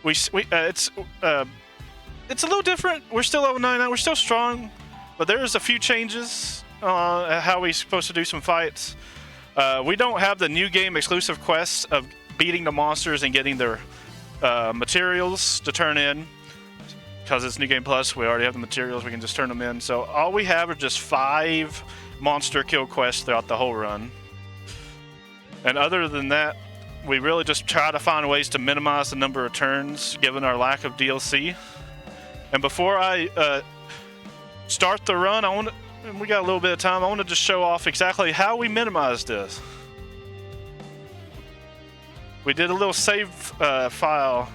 it's a little different. We're still level 99. We're still strong, but there's a few changes how we're supposed to do some fights. We don't have the new game exclusive quests of beating the monsters and getting their materials to turn in. Because it's New Game Plus, we already have the materials, we can just turn them in. So all we have are just 5 monster kill quests throughout the whole run. And other than that, we really just try to find ways to minimize the number of turns, given our lack of DLC. And before I start the run, we got a little bit of time, I want to just show off exactly how we minimized this. We did a little save file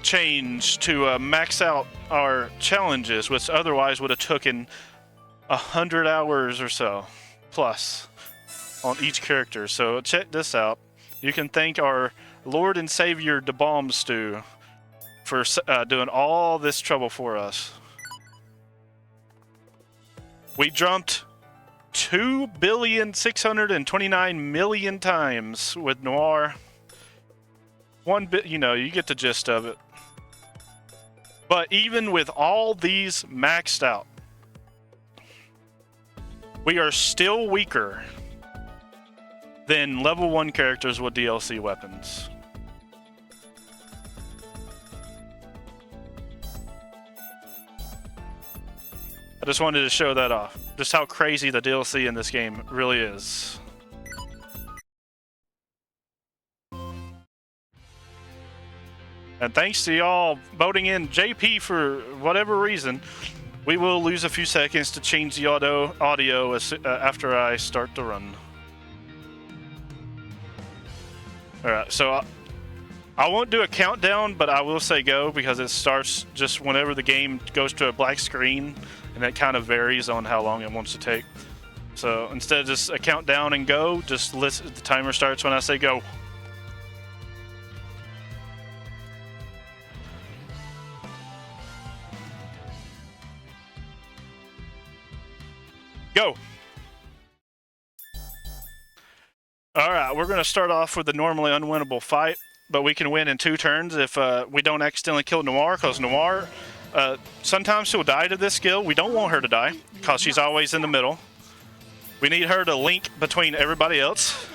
change to max out our challenges, which otherwise would have taken 100 hours or so plus on each character. So check this out. You can thank our Lord and Savior DeBalm Stew for doing all this trouble for us. We jumped 2,629,000,000 times with Noir. You know, you get the gist of it. But even with all these maxed out, we are still weaker than level 1 characters with DLC weapons. I just wanted to show that off. Just how crazy the DLC in this game really is. And thanks to y'all voting in JP for whatever reason, we will lose a few seconds to change the audio after I start the run. Alright, so I won't do a countdown, but I will say go because it starts just whenever the game goes to a black screen, and that kind of varies on how long it wants to take. So instead of just a countdown and go, just listen. The timer starts when I say go. Go. Alright, we're going to start off with the normally unwinnable fight, but we can win in 2 turns if we don't accidentally kill Noir, because Noir, sometimes she'll die to this skill. We don't want her to die, because she's always in the middle. We need her to link between everybody else.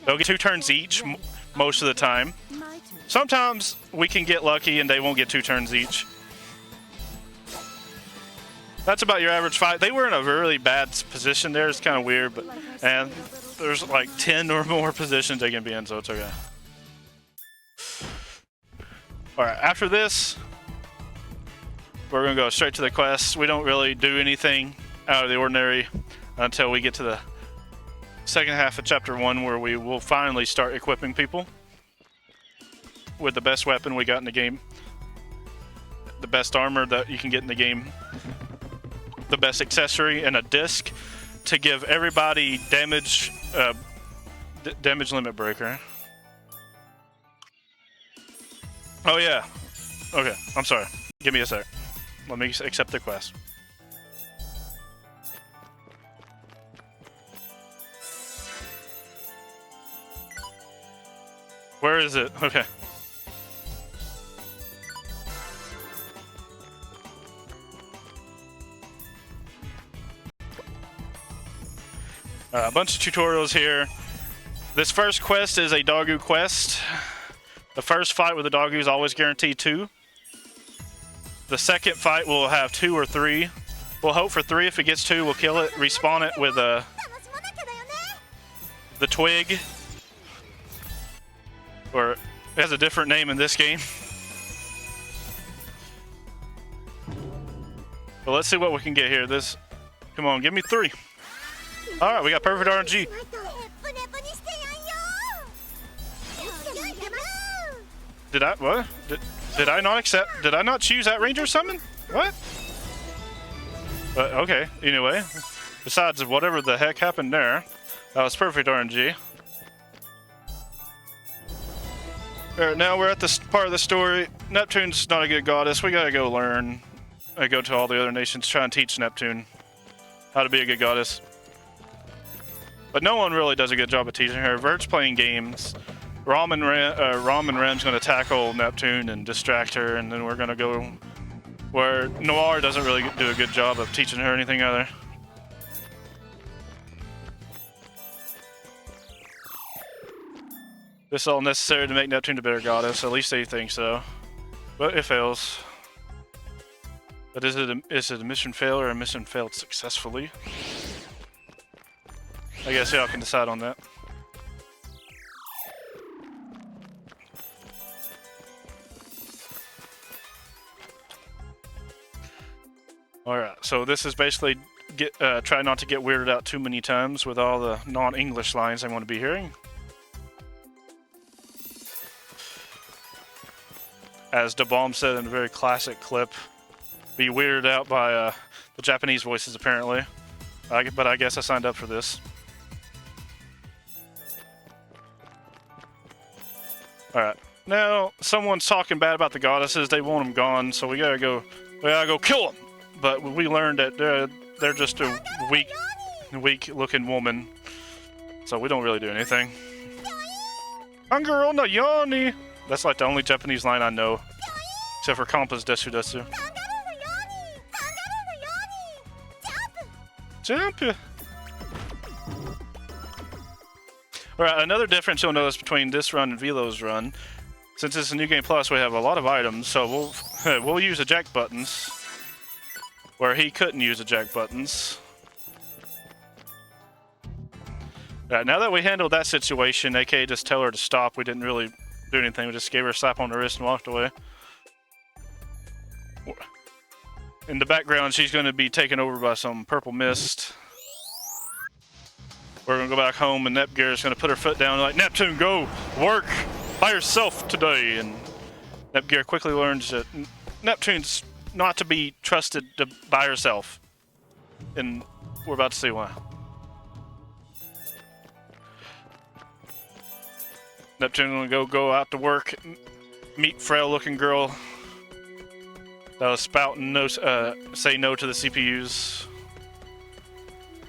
They'll get 2 turns each, most of the time. Sometimes we can get lucky and they won't get 2 turns each. That's about your average fight. They were in a really bad position there. It's kind of weird, but and there's like 10 or more positions they can be in, so it's okay. All right, after this, we're gonna go straight to the quest. We don't really do anything out of the ordinary until we get to the second half of chapter 1, where we will finally start equipping people with the best weapon we got in the game, the best armor that you can get in the game, the best accessory, and a disc to give everybody damage limit breaker. Oh yeah. Okay, I'm sorry. Give me a sec. Let me accept the quest. Where is it? Okay. A bunch of tutorials here. This first quest is a Doggo quest. The first fight with the Doggo is always guaranteed 2. The second fight will have 2 or 3. We'll hope for 3. If it gets 2, we'll kill it, respawn it with the twig. Or it has a different name in this game. But let's see what we can get here. Come on, give me 3. Alright, we got perfect RNG. What? Did I not accept? Did I not choose that Ranger summon? What? Okay, anyway. Besides whatever the heck happened there, that was perfect RNG. Alright, now we're at this part of the story. Neptune's not a good goddess. We gotta go learn. I go to all the other nations, try and teach Neptune how to be a good goddess. But no one really does a good job of teaching her. VIIR's playing games. Ram and Rem's going to tackle Neptune and distract her, and then we're going to go where Noir doesn't really do a good job of teaching her anything either. This is all necessary to make Neptune a better goddess. At least they think so. But it fails. But is it a mission fail or a mission failed successfully? I guess y'all can decide on that. Alright, so this is basically try not to get weirded out too many times with all the non-English lines I want to be hearing. As DeBomb said in a very classic clip, be weirded out by the Japanese voices apparently. But I guess I signed up for this. Alright, now someone's talking bad about the goddesses, they want them gone, so we gotta go kill them! But we learned that they're just a weak-looking woman, so we don't really do anything. Hangirl no yoni! That's like the only Japanese line I know, except for Kampa's desu desu. Jump! Alright, another difference you'll notice between this run and Velo's run, since it's a New Game Plus, we have a lot of items, so we'll use the jack buttons, where he couldn't use the jack buttons. Alright, now that we handled that situation, aka just tell her to stop, we didn't really do anything, we just gave her a slap on the wrist and walked away. In the background, she's going to be taken over by some purple mist. We're going to go back home, and Nepgear is going to put her foot down like, Neptune, go! Work! By yourself today! And Nepgear quickly learns that Neptune's not to be trusted by herself. And we're about to see why. Neptune going to go out to work, meet frail-looking girl that'll spout and say no to the CPUs.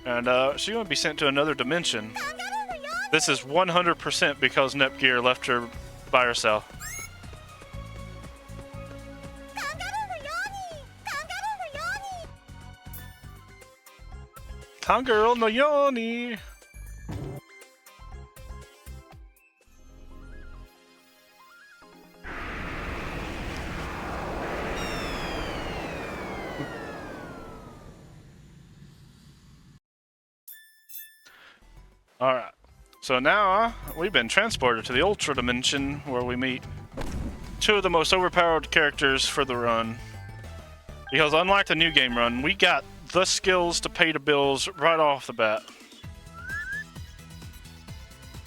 And she's going to be sent to another dimension. This is 100% because Nepgear left her by herself. Hangirl no yoni! Alright, so now we've been transported to the Ultra Dimension where we meet two of the most overpowered characters for the run. Because unlike the New Game run, we got the skills to pay the bills right off the bat.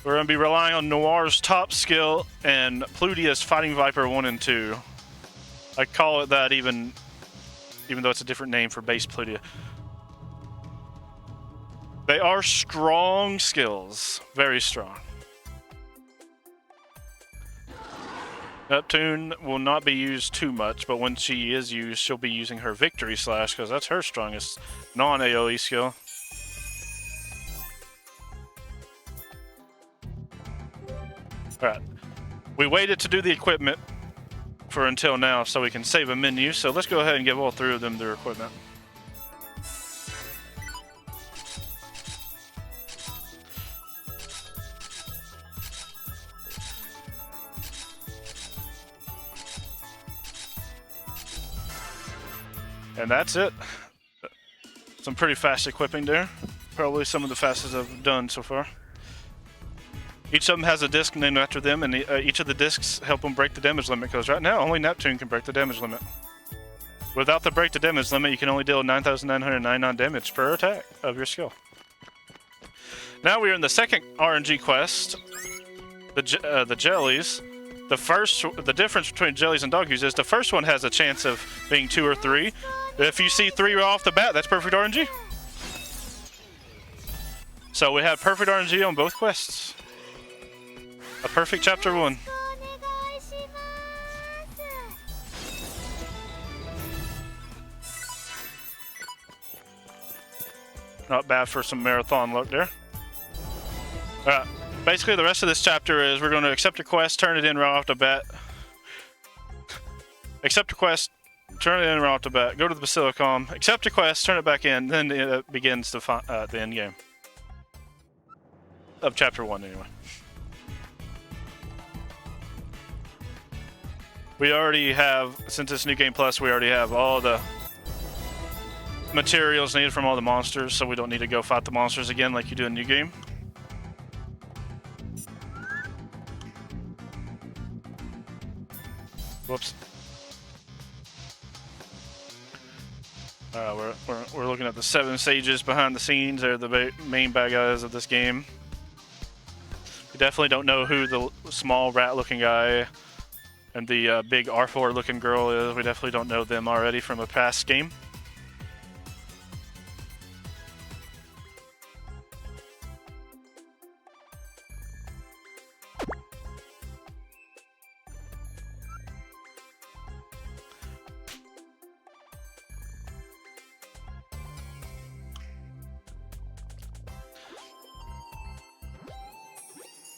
We're going to be relying on Noir's top skill and Pludia's Fighting Viper 1 and 2. I call it that even though it's a different name for base Pludia. They are strong skills. Very strong. Neptune will not be used too much, but when she is used, she'll be using her Victory Slash, because that's her strongest non-AoE skill. Alright. We waited to do the equipment for until now so we can save a menu, so let's go ahead and give all three of them their equipment. And that's it. Some pretty fast equipping there. Probably some of the fastest I've done so far. Each of them has a disc named after them, and each of the discs help them break the damage limit, because right now only Neptune can break the damage limit. Without the break the damage limit, you can only deal 9,999 damage per attack of your skill. Now we are in the second RNG quest, the jellies. The difference between jellies and doggies is the first one has a chance of being 2 or 3. If you see 3 right off the bat, that's perfect RNG. So we have perfect RNG on both quests. A perfect chapter 1. Not bad for some marathon luck there. Alright, basically the rest of this chapter is we're going to accept a quest, turn it in right off the bat. Accept a quest, turn it in right off the bat, go to the Basilicom, accept a quest, turn it back in, then it begins the end game. Of chapter 1 anyway. We already have, since it's New Game Plus, we already have all the materials needed from all the monsters, so we don't need to go fight the monsters again like you do in New Game. Whoops. We're looking at the 7 sages behind the scenes. They're the main bad guys of this game. We definitely don't know who the small rat-looking guy and the big R4-looking girl is. We definitely don't know them already from a past game.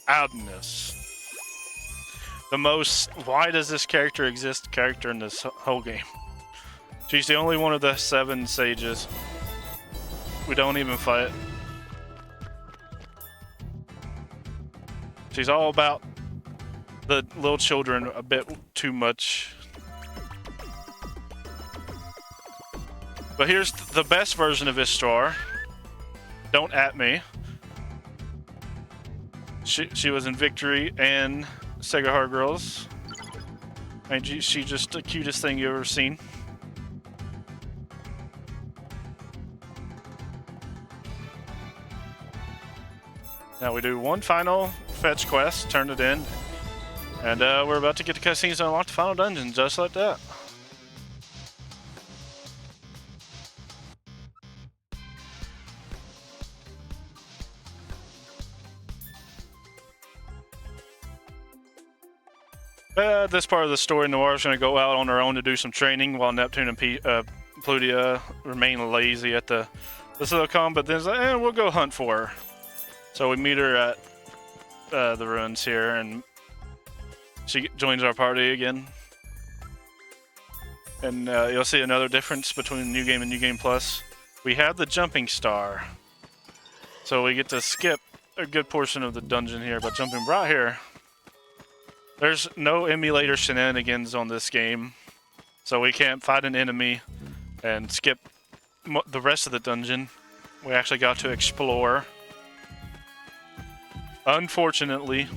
Oddness. The most why does this character exist character in this whole game. She's the only one of the 7 sages. We don't even fight. She's all about the little children a bit too much. But here's the best version of Istar. Don't at me. She was in Victory and Sega Hard Girls. And she's just the cutest thing you've ever seen. Now we do one final fetch quest, turn it in, and we're about to get the cutscenes and unlock the final dungeon, just like that. This part of the story, Noir is going to go out on her own to do some training while Neptune and Plutia remain lazy at the Silicon, but then it's like, we'll go hunt for her. So we meet her at the ruins here, and she joins our party again. And you'll see another difference between New Game and New Game Plus. We have the jumping star. So we get to skip a good portion of the dungeon here by jumping right here. There's no emulator shenanigans on this game, so we can't fight an enemy and skip the rest of the dungeon. We actually got to explore. Unfortunately.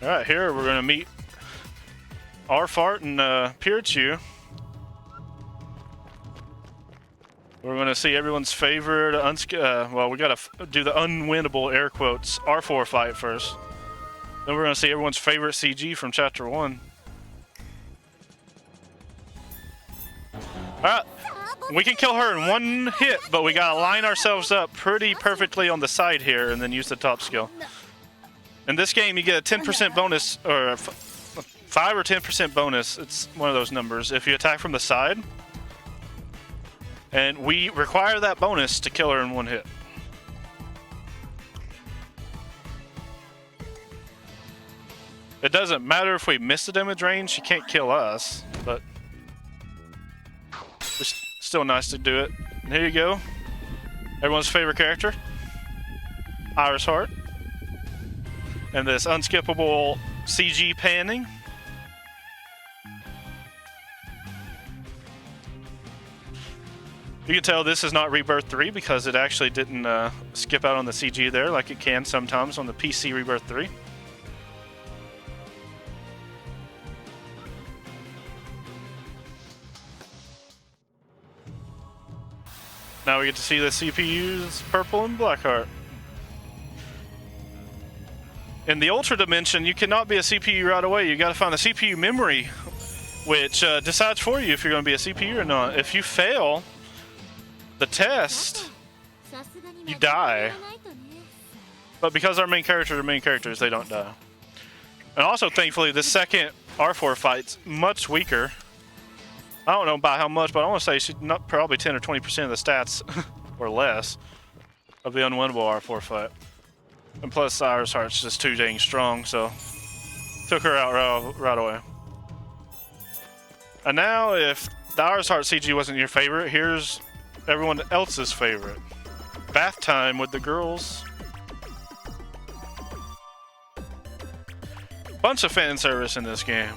Alright, here we're going to meet Arfart and Pirachu. We're going to see everyone's favorite, well, we got to do the unwinnable, air quotes, R4 fight first. Then we're going to see everyone's favorite CG from Chapter 1. Alright, we can kill her in one hit, but we got to line ourselves up pretty perfectly on the side here and then use the top skill. In this game, you get a 10% bonus, or 5 or 10% bonus, it's one of those numbers, if you attack from the side. And we require that bonus to kill her in one hit. It doesn't matter if we miss the damage range, she can't kill us, but it's still nice to do it. And here you go. Everyone's favorite character, Iris Heart. And this unskippable CG panning. You can tell this is not Rebirth 3 because it actually didn't skip out on the CG there like it can sometimes on the PC Rebirth 3. Now we get to see the CPU's Purple and Blackheart. In the Ultra Dimension, you cannot be a CPU right away. You got to find the CPU memory, which decides for you if you're going to be a CPU or not. If you fail the test, you die. But because our main characters are main characters, they don't die. And also, thankfully, the second R4 fight's much weaker. I don't know by how much, but I want to say she's not probably 10 or 20% of the stats or less of the unwinnable R4 fight. And plus, Iris Heart's just too dang strong, so took her out right away. And now, if the Iris Heart CG wasn't your favorite, here's everyone else's favorite. Bath time with the girls. Bunch of fan service in this game.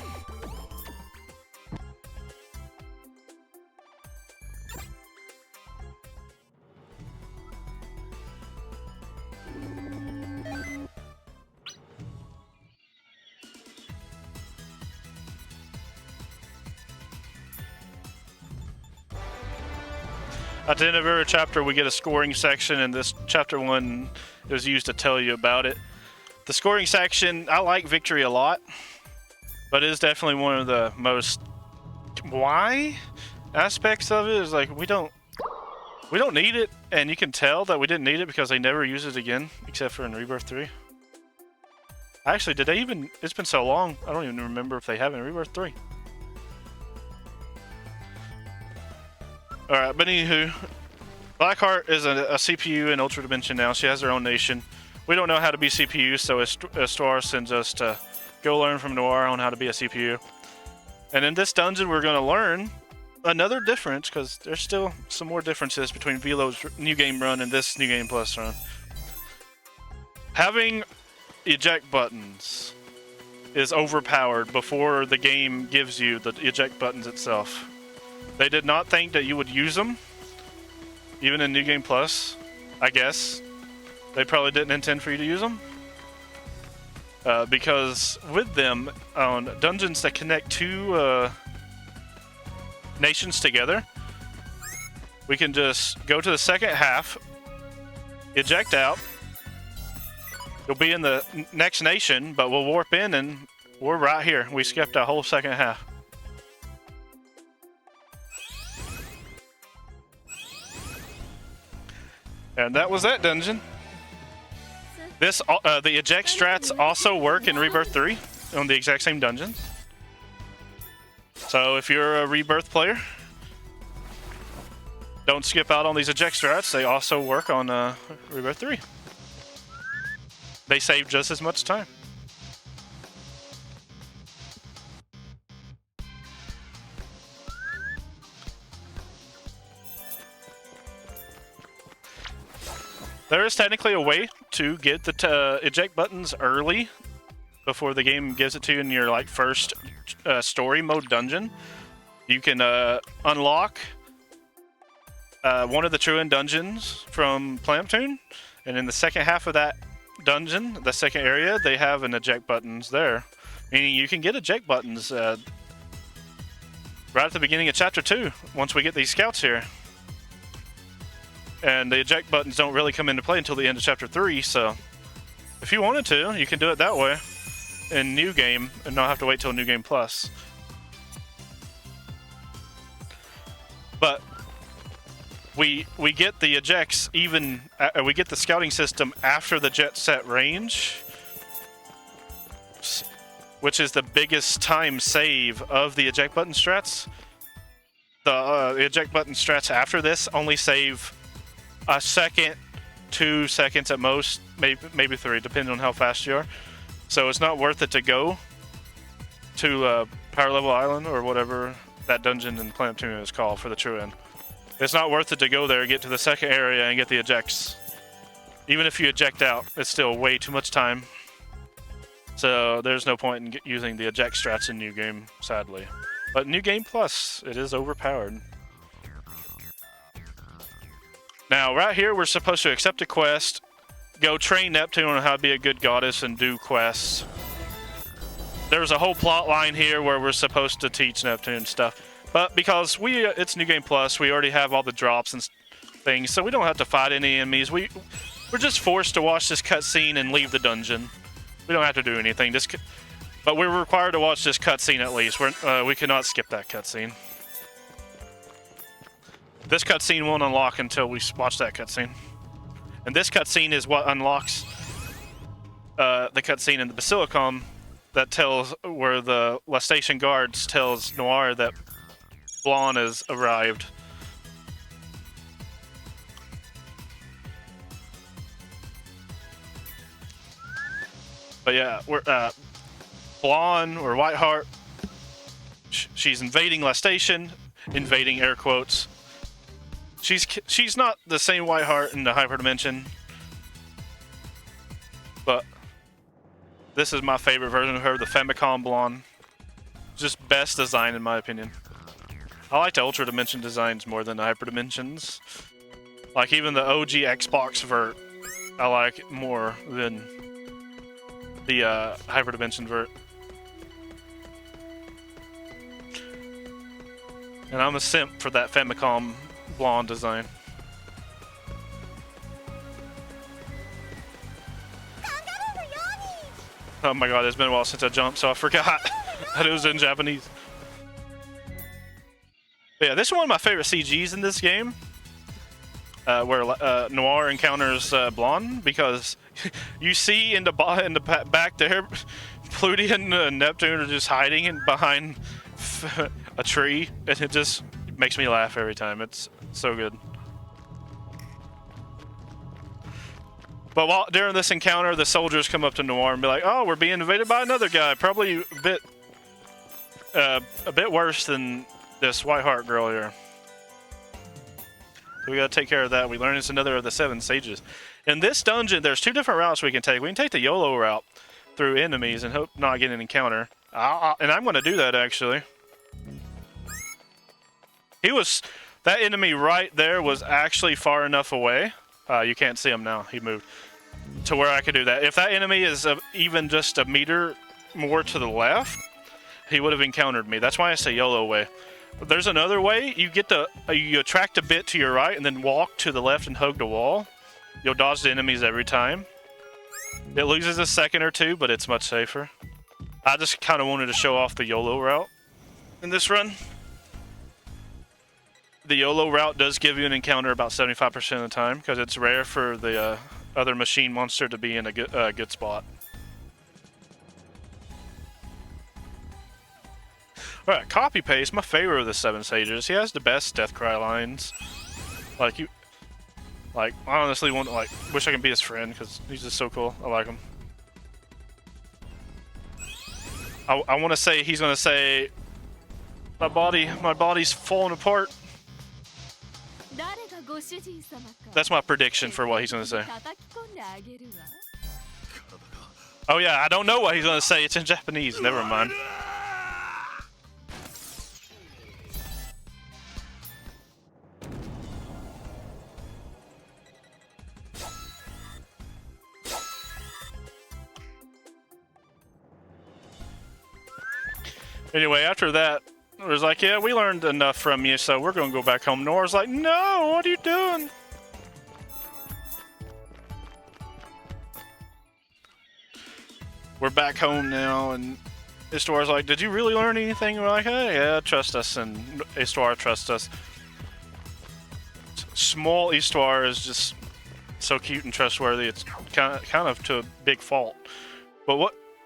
At the end of every chapter, we get a scoring section, and this chapter 1 is used to tell you about it. The scoring section, I like Victory a lot, but it is definitely one of the most why aspects of it. Is like we don't need it, and you can tell that we didn't need it because they never use it again, except for in Rebirth 3. Actually, did they even? It's been so long, I don't even remember if they have it in Rebirth 3. Alright, but anywho, Blackheart is a CPU in Ultra Dimension now. She has her own nation. We don't know how to be CPU, so Estor sends us to go learn from Noir on how to be a CPU. And in this dungeon, we're going to learn another difference, because there's still some more differences between Velo's New Game run and this New Game Plus run. Having eject buttons is overpowered before the game gives you the eject buttons itself. They did not think that you would use them, even in New Game Plus, I guess. They probably didn't intend for you to use them. Because with them, on dungeons that connect two nations together, we can just go to the second half, eject out. You'll be in the next nation, but we'll warp in and we're right here. We skipped a whole second half. And that was that dungeon. This, the eject strats also work in Rebirth 3 on the exact same dungeons. So if you're a Rebirth player, don't skip out on these eject strats. They also work on Rebirth 3. They save just as much time. There is technically a way to get the eject buttons early before the game gives it to you in your like first story mode dungeon. You can unlock one of the True-End dungeons from Neptunia, and in the second half of that dungeon, the second area, they have an eject buttons there. Meaning you can get eject buttons right at the beginning of Chapter 2 once we get these scouts here. And the eject buttons don't really come into play until the end of Chapter 3, so if you wanted to, you can do it that way in New Game and not have to wait till New Game Plus. But we get the ejects even, we get the scouting system after the jet set range, which is the biggest time save of the eject button strats. The eject button strats after this only save a second, 2 seconds at most, maybe 3, depending on how fast you are. So it's not worth it to go to Power Level Island or whatever that dungeon in Planet Neptunia is called for the True-End. It's not worth it to go there, get to the second area, and get the ejects. Even if you eject out, it's still way too much time. So there's no point in using the eject strats in New Game, sadly. But New Game Plus, it is overpowered. Now, right here, we're supposed to accept a quest, go train Neptune on how to be a good goddess, and do quests. There's a whole plot line here where we're supposed to teach Neptune stuff. But because it's New Game Plus, we already have all the drops and things, so we don't have to fight any enemies. We're just forced to watch this cutscene and leave the dungeon. We don't have to do anything. But we're required to watch this cutscene at least. We cannot skip that cutscene. This cutscene won't unlock until we watch that cutscene. And this cutscene is what unlocks the cutscene in the Basilicom that tells where the La Station guards tells Noir that Blonde has arrived. But yeah, we're Blonde or Whiteheart. She's invading La Station, invading air quotes. She's not the same Whiteheart in the Hyperdimension, but this is my favorite version of her, the Famicom Blonde. Just best design in my opinion. I like the Ultra Dimension designs more than the Hyperdimensions. Like even the OG Xbox vert, I like it more than the Hyperdimension vert. And I'm a simp for that Famicom Blonde design. Oh my god, it's been a while since I jumped, so I forgot that it was in Japanese. But yeah, this is one of my favorite CGs in this game, where Noir encounters Blonde, because you see in the back there, Pluty and Neptune are just hiding behind a tree, and it just makes me laugh every time. It's so good. But during this encounter, the soldiers come up to Noir and be like, "Oh, we're being invaded by another guy, probably a bit worse than this Whiteheart girl here. So we gotta take care of that." We learn it's another of the 7 sages. In this dungeon, there's 2 different routes we can take. We can take the YOLO route through enemies and hope not get an encounter. And I'm gonna do that actually. That enemy right there was actually far enough away. You can't see him now. He moved to where I could do that. If that enemy is even just a meter more to the left, he would have encountered me. That's why I say YOLO way. But there's another way. You attract a bit to your right and then walk to the left and hug the wall. You'll dodge the enemies every time. It loses a second or 2, but it's much safer. I just kind of wanted to show off the YOLO route in this run. The YOLO route does give you an encounter about 75% of the time, because it's rare for the other machine monster to be in a good spot. Alright, Copy Paste, my favorite of the 7 sages. He has the best death cry lines. I honestly wish I could be his friend, because he's just so cool. I like him. I want to say he's going to say, my body's falling apart. That's my prediction for what he's going to say. Oh yeah, I don't know what he's going to say. It's in Japanese. Never mind. Anyway, after that, it was like, yeah, we learned enough from you, so we're going to go back home. Nora's like, no, what are you doing? We're back home now, and Istuar's like, did you really learn anything? We're like, hey, yeah, trust us, and Istuar trusts us. Small Istuar is just so cute and trustworthy. It's kind of to a big fault.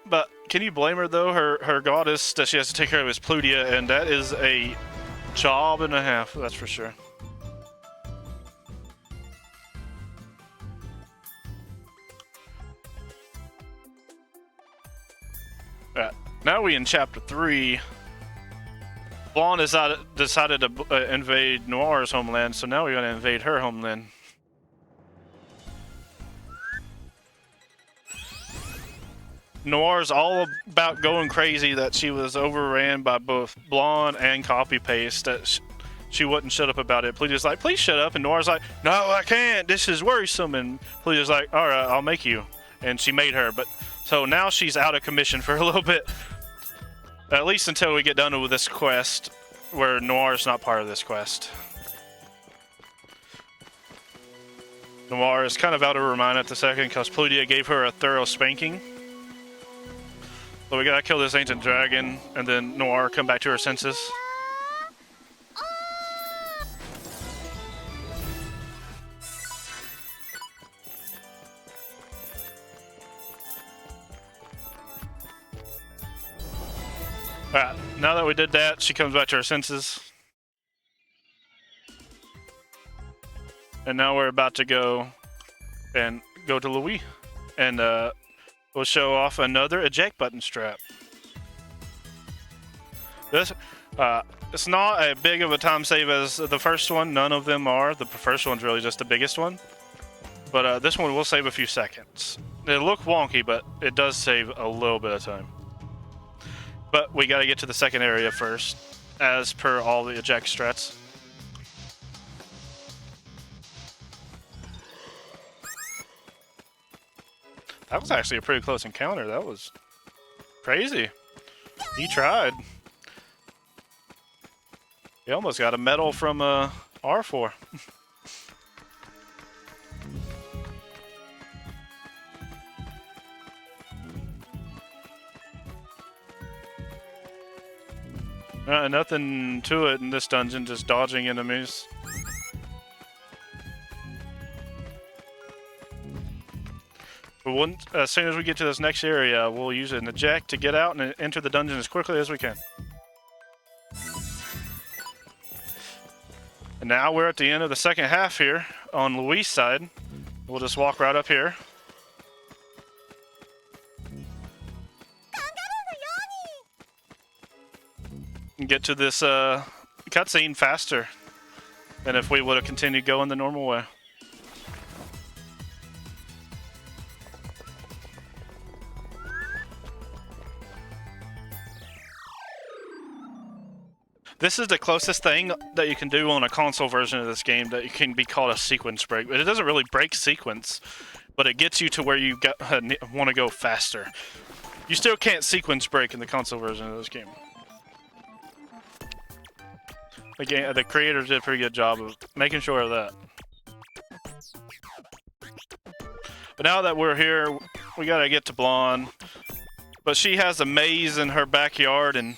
But can you blame her though? Her goddess that she has to take care of is Plutia, and that is a job and a half, that's for sure. Alright, now we in chapter 3. Blonde decided to invade Noir's homeland, so now we're going to invade her homeland. Noir's all about going crazy that she was overran by both Blonde and Copy Paste, that she wouldn't shut up about it. Plutia's like, please shut up. And Noir's like, no, I can't. This is worrisome. And Plutia's like, all right, I'll make you. And she made her. But so now she's out of commission for a little bit. At least until we get done with this quest, where Noir's not part of this quest. Noir is kind of out of her mind at the second because Plutia gave her a thorough spanking. So we gotta kill this ancient dragon, and then Noir come back to her senses. Alright, now that we did that, she comes back to her senses. And now we're about to go to Louis. And we'll show off another eject button strap. This, it's not as big of a time save as the first one. None of them are. The first one's really just the biggest one. But this one will save a few seconds. It'll look wonky, but it does save a little bit of time. But we got to get to the second area first, as per all the eject strats. That was actually a pretty close encounter. That was crazy. He tried. He almost got a medal from R4. Nothing to it in this dungeon, just dodging enemies. But as soon as we get to this next area, we'll use an eject to get out and enter the dungeon as quickly as we can. And now we're at the end of the second half here on Louis' side. We'll just walk right up here. And get to this cutscene faster than if we would have continued going the normal way. This is the closest thing that you can do on a console version of this game that can be called a sequence break. But it doesn't really break sequence, but it gets you to where you want to go faster. You still can't sequence break in the console version of this game. The creators did a pretty good job of making sure of that. But now that we're here, we gotta get to Blonde. But she has a maze in her backyard, and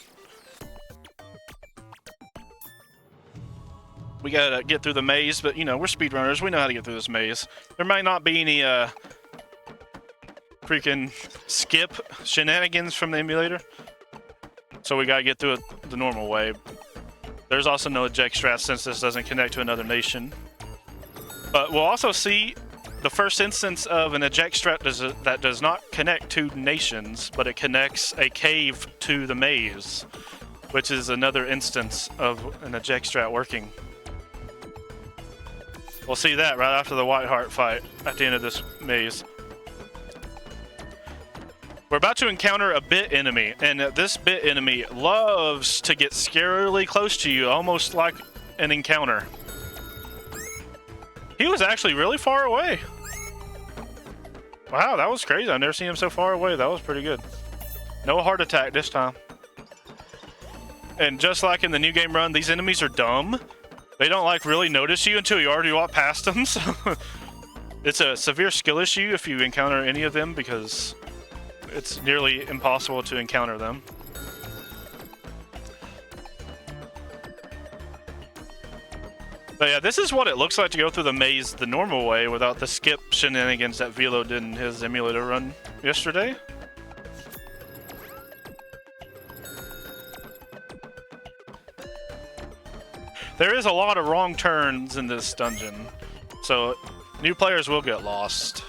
we gotta get through the maze. But you know, we're speedrunners. We know how to get through this maze. There might not be any freaking skip shenanigans from the emulator, so we gotta get through it the normal way. There's also no eject strat since this doesn't connect to another nation. But we'll also see the first instance of an eject strat that does not connect to nations, but it connects a cave to the maze, which is another instance of an eject strat working. We'll see that right after the Whiteheart fight at the end of this maze. We're about to encounter a bit enemy, and this bit enemy loves to get scarily close to you, almost like an encounter. He was actually really far away. Wow, that was crazy. I've never seen him so far away. That was pretty good. No heart attack this time. And just like in the new game run, these enemies are dumb. They don't like really notice you until you already walk past them. So it's a severe skill issue if you encounter any of them, because it's nearly impossible to encounter them. But yeah, this is what it looks like to go through the maze the normal way without the skip shenanigans that Velo did in his emulator run yesterday. There is a lot of wrong turns in this dungeon, so new players will get lost.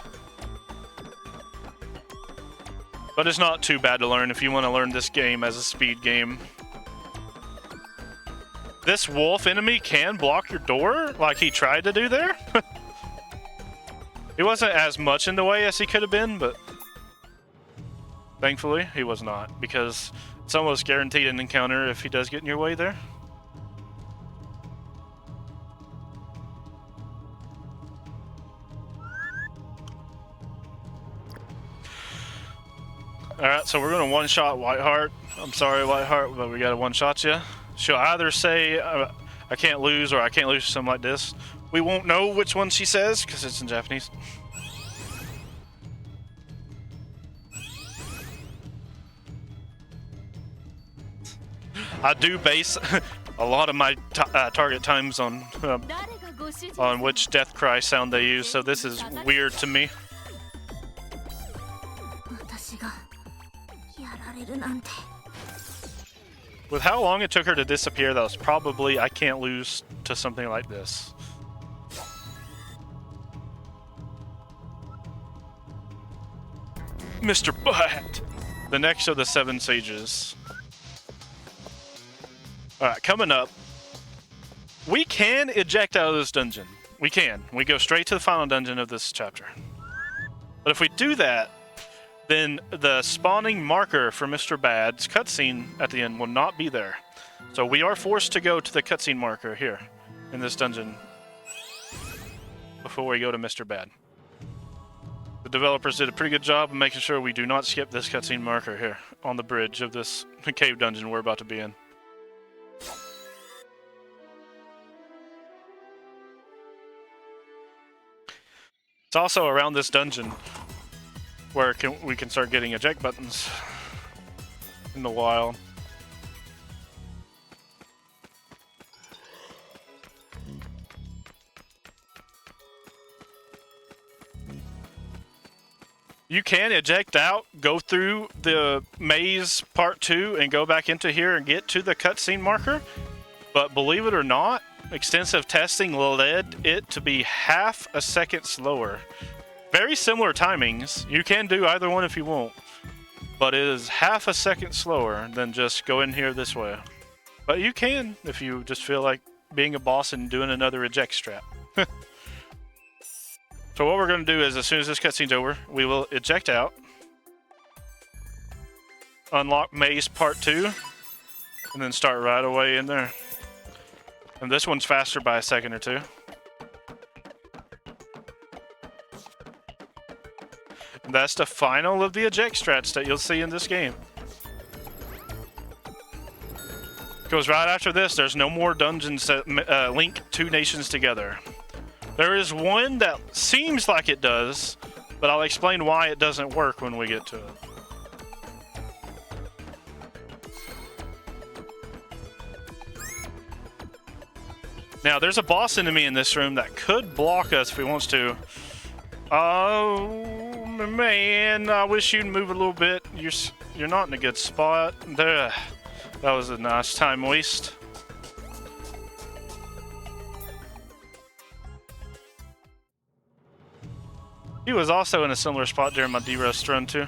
But it's not too bad to learn if you want to learn this game as a speed game. This wolf enemy can block your door, like he tried to do there. He wasn't as much in the way as he could have been, but thankfully he was not, because it's almost guaranteed an encounter if he does get in your way there. Alright, so we're going to one-shot Whiteheart. I'm sorry, Whiteheart, but we got to one-shot you. She'll either say, I can't lose, or I can't lose, something like this. We won't know which one she says, because it's in Japanese. I do base a lot of my target times on which death cry sound they use, so this is weird to me. With how long it took her to disappear, that was probably I can't lose to something like this. Mr. Butt! The next of the 7 sages. Alright, coming up. We can eject out of this dungeon. We can. We go straight to the final dungeon of this chapter. But if we do that, then the spawning marker for Mr. Bad's cutscene at the end will not be there. So we are forced to go to the cutscene marker here in this dungeon before we go to Mr. Bad. The developers did a pretty good job of making sure we do not skip this cutscene marker here on the bridge of this cave dungeon we're about to be in. It's also around this dungeon where we can start getting eject buttons in the wild. You can eject out, go through the maze part 2, and go back into here and get to the cutscene marker. But believe it or not, extensive testing led it to be half a second slower. Very similar timings. You can do either one if you want. But it is half a second slower than just going here this way. But you can if you just feel like being a boss and doing another eject strat. So what we're going to do is, as soon as this cutscene's over, we will eject out, unlock Maze Part 2, and then start right away in there. And this one's faster by a second or two. And that's the final of the eject strats that you'll see in this game. Goes right after this. There's no more dungeons that link 2 nations together. There is one that seems like it does, but I'll explain why it doesn't work when we get to it. Now, there's a boss enemy in this room that could block us if he wants to. Oh, man, I wish you'd move a little bit. You're not in a good spot. There. That was a nice time waste. He was also in a similar spot during my D-Rust run, too.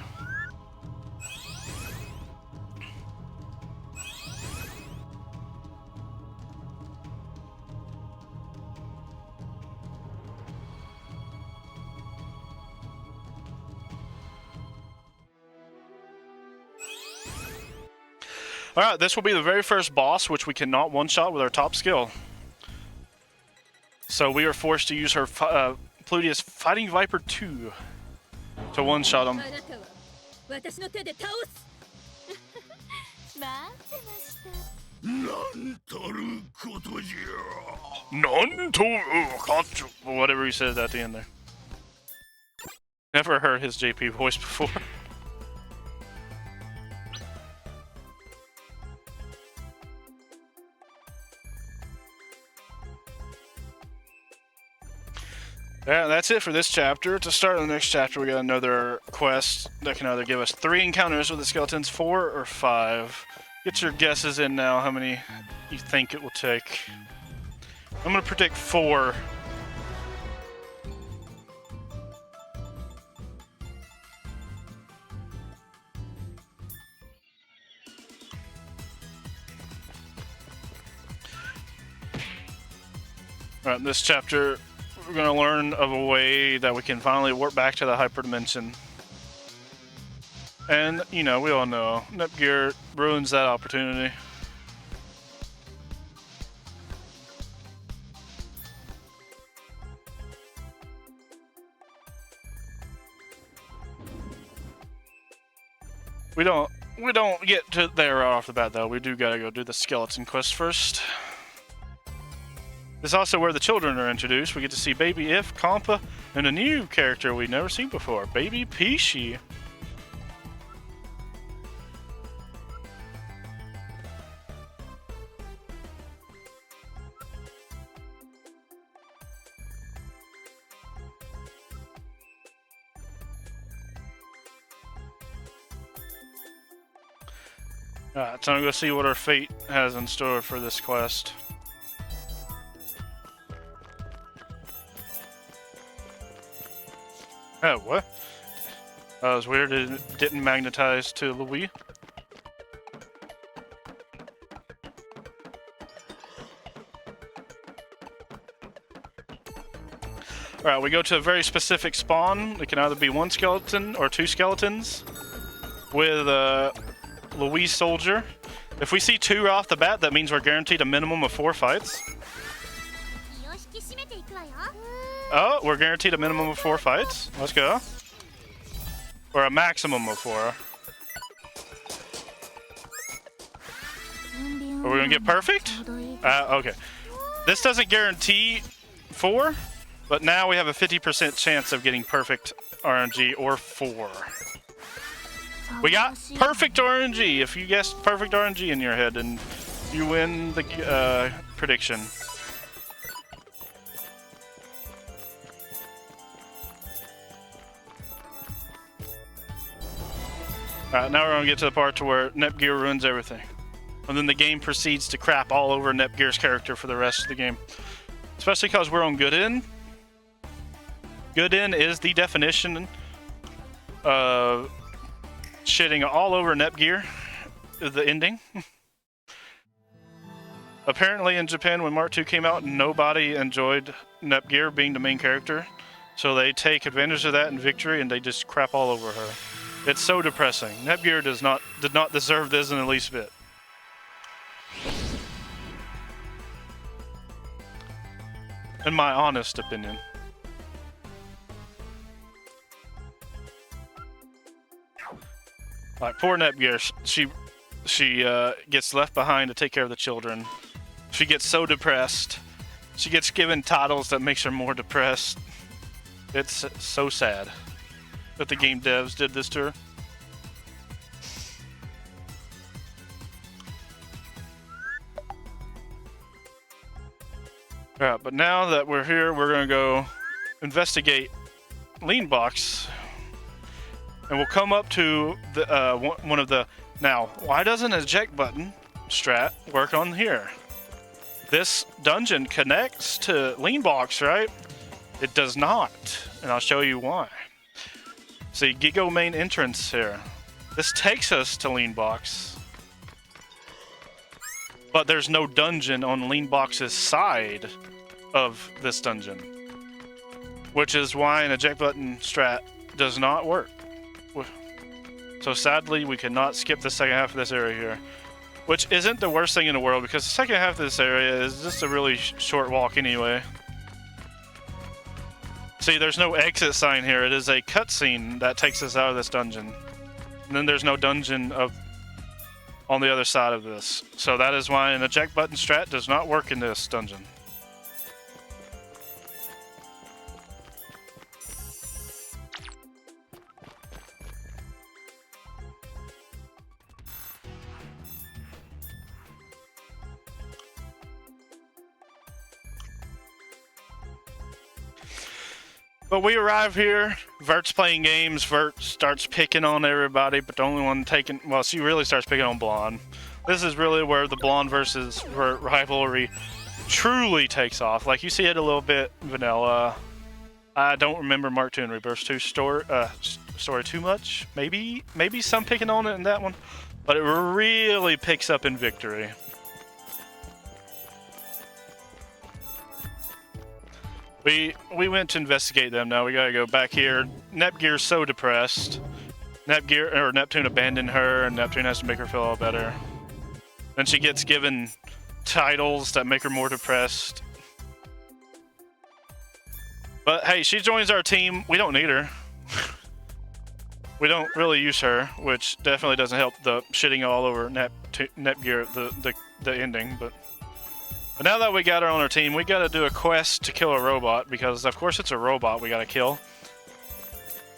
Alright, this will be the very first boss, which we cannot one-shot with our top skill. So we are forced to use her Plutia's Fighting Viper 2 to one-shot him. Whatever he said at the end there. Never heard his JP voice before. Yeah, that's it for this chapter. To start the next chapter, we got another quest that can either give us 3 encounters with the skeletons, 4 or 5. Get your guesses in now, how many you think it will take. I'm going to predict 4. Alright, in this chapter, we're going to learn of a way that we can finally warp back to the Hyperdimension. And, you know, we all know, Neptunia ruins that opportunity. We don't get to there right off the bat, though. We do gotta go do the skeleton quest first. This is also where the children are introduced. We get to see Baby If, Compa, and a new character we've never seen before, Baby Peachy. Alright, time to go see what our fate has in store for this quest. Oh, what? That was weird, it didn't magnetize to Louis. Alright, we go to a very specific spawn. It can either be one skeleton or two skeletons with Louis soldier. If we see two off the bat, that means we're guaranteed a minimum of 4 fights. Oh, we're guaranteed a minimum of 4 fights. Let's go. Or a maximum of 4. Are we gonna get perfect? Okay. This doesn't guarantee 4, but now we have a 50% chance of getting perfect RNG or 4. We got perfect RNG. If you guessed perfect RNG in your head, and you win the prediction. Alright, now we're gonna get to the part to where Nepgear ruins everything. And then the game proceeds to crap all over Nepgear's character for the rest of the game. Especially because we're on Good In. Good In is the definition of shitting all over Nepgear, the ending. Apparently in Japan when Mark II came out, nobody enjoyed Nepgear being the main character. So they take advantage of that in Victory and they just crap all over her. It's so depressing. Nepgear did not deserve this in the least bit. In my honest opinion. Like poor Nepgear, she gets left behind to take care of the children. She gets so depressed. She gets given titles that makes her more depressed. It's so sad that the game devs did this to her. Alright, but now that we're here, we're gonna go investigate Lean Box. And we'll come up to the one of the... Now, why doesn't eject button strat work on here? This dungeon connects to Lean Box, right? It does not, and I'll show you why. See, Gigo main entrance here. This takes us to Lean Box. But there's no dungeon on Lean Box's side of this dungeon. Which is why an eject button strat does not work. So sadly, we cannot skip the second half of this area here. Which isn't the worst thing in the world, because the second half of this area is just a really short walk anyway. See, there's no exit sign here. It is a cutscene that takes us out of this dungeon. And then there's no dungeon on the other side of this. So that is why an eject button strat does not work in this dungeon. But we arrive here, Vert's playing games, Vert starts picking on everybody, but the only one taking, well, she really starts picking on Blonde. This is really where the Blonde versus Vert rivalry truly takes off. Like, you see it a little bit vanilla. I don't remember Mark II and Rebirth 2 story too much. Maybe some picking on it in that one, but it really picks up in Victory. We went to investigate them. Now we gotta go back here. Nepgear's so depressed. Neptune abandoned her, and Neptune has to make her feel all better. Then she gets given titles that make her more depressed. But hey, she joins our team. We don't need her. We don't really use her, which definitely doesn't help the shitting all over Nepgear, the ending, but now that we got her on our team, we gotta do a quest to kill a robot, because of course it's a robot we gotta kill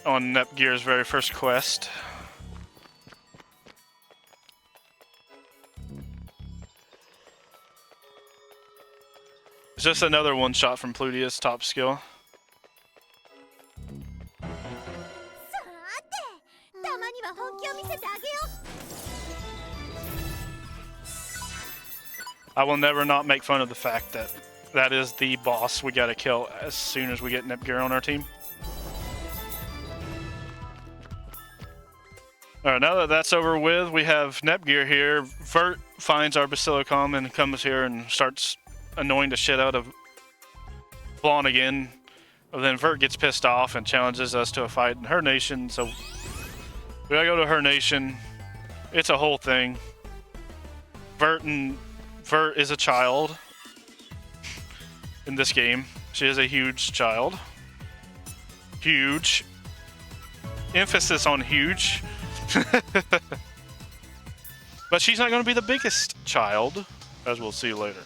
on Nepgear's very first quest. It's just another one shot from Pludius, top skill. I will never not make fun of the fact that that is the boss we gotta kill as soon as we get Nepgear on our team. Alright, now that that's over with, we have Nepgear here. VIIR finds our Basilicom and comes here and starts annoying the shit out of Blonde again. But then VIIR gets pissed off and challenges us to a fight in her nation, so we gotta go to her nation. It's a whole thing. VIIR is a child in this game. She is a huge child. Huge. Emphasis on huge. But she's not going to be the biggest child, as we'll see later.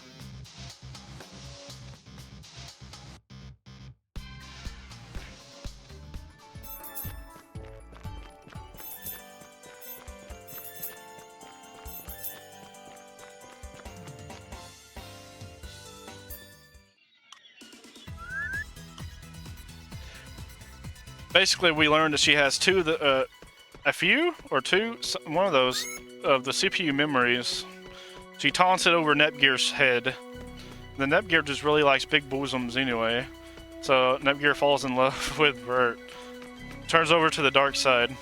Basically, we learned that she has a few or two, one of those, of the CPU memories. She taunts it over Nepgear's head. The Nepgear just really likes big bosoms anyway. So Nepgear falls in love with VIIR. Turns over to the dark side.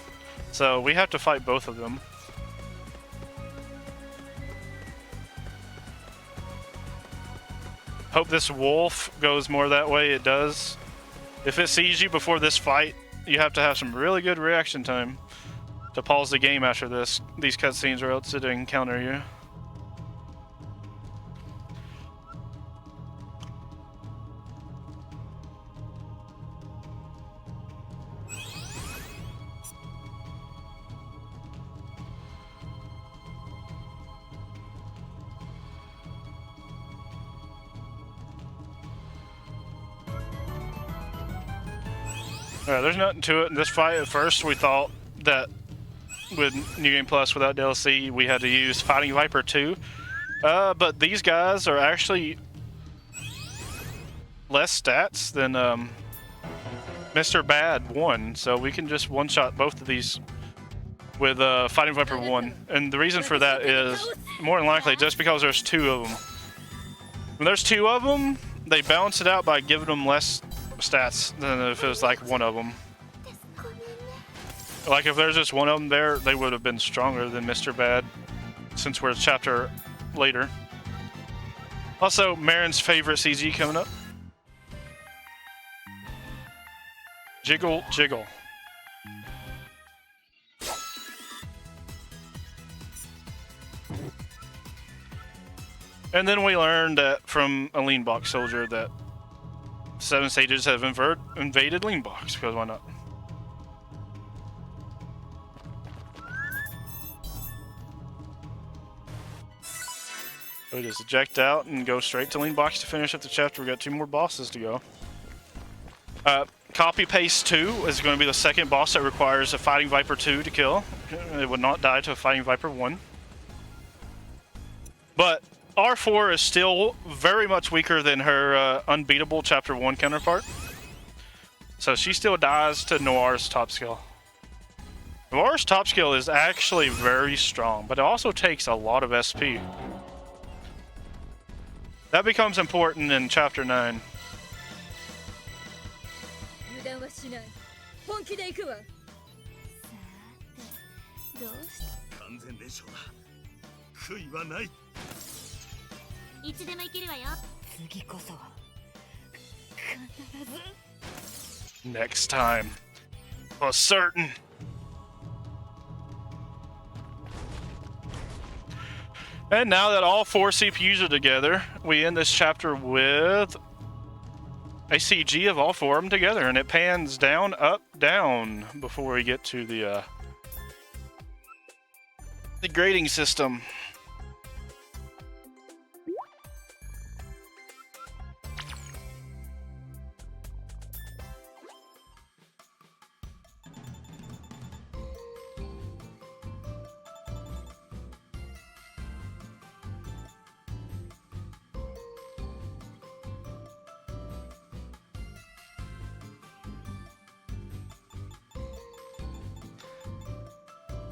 So we have to fight both of them. Hope this wolf goes more that way. It does. If it sees you before this fight, you have to have some really good reaction time to pause the game after these cutscenes, or else it'll encounter you. Alright, there's nothing to it in this fight. At first, we thought that with New Game Plus without DLC, we had to use Fighting Viper 2. But these guys are actually less stats than Mr. Bad 1, so we can just one-shot both of these with Fighting Viper 1. And the reason for that is, more than likely, just because there's two of them. When there's two of them, they balance it out by giving them less stats than if it was like one of them. Like if there's just one of them there, they would have been stronger than Mr. Bad, since we're a chapter later. Also, Marin's favorite CG coming up. Jiggle, jiggle. And then we learned that from a lean box soldier that 7 stages have invaded lean box, because why not? We just eject out and go straight to lean box to finish up the chapter. We got 2 more bosses to go. Copy Paste 2 is going to be the second boss that requires a Fighting Viper 2 to kill. It would not die to a Fighting Viper 1. But R4 is still very much weaker than her unbeatable Chapter 1 counterpart. So she still dies to Noir's top skill. Noir's top skill is actually very strong, but it also takes a lot of SP. That becomes important in Chapter 9. Next time. For certain. And now that all 4 CPUs are together, we end this chapter with a CG of all 4 of them together, and it pans down, up, down before we get to the grading system.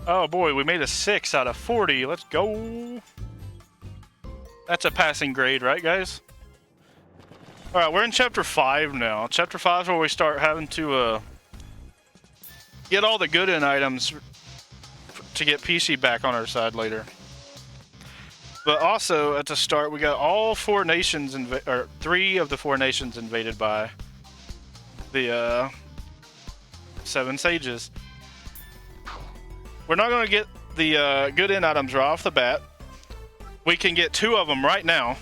Oh boy, we made a 6 out of 40. Let's go. That's a passing grade, right, guys? All right, we're in chapter 5 now. Chapter 5 is where we start having to get all the good in items to get PC back on our side later. But also at the start, we got all 4 nations, or 3 of the 4 nations invaded by the 7 sages. We're not going to get the good in items right off the bat. We can get 2 of them right now,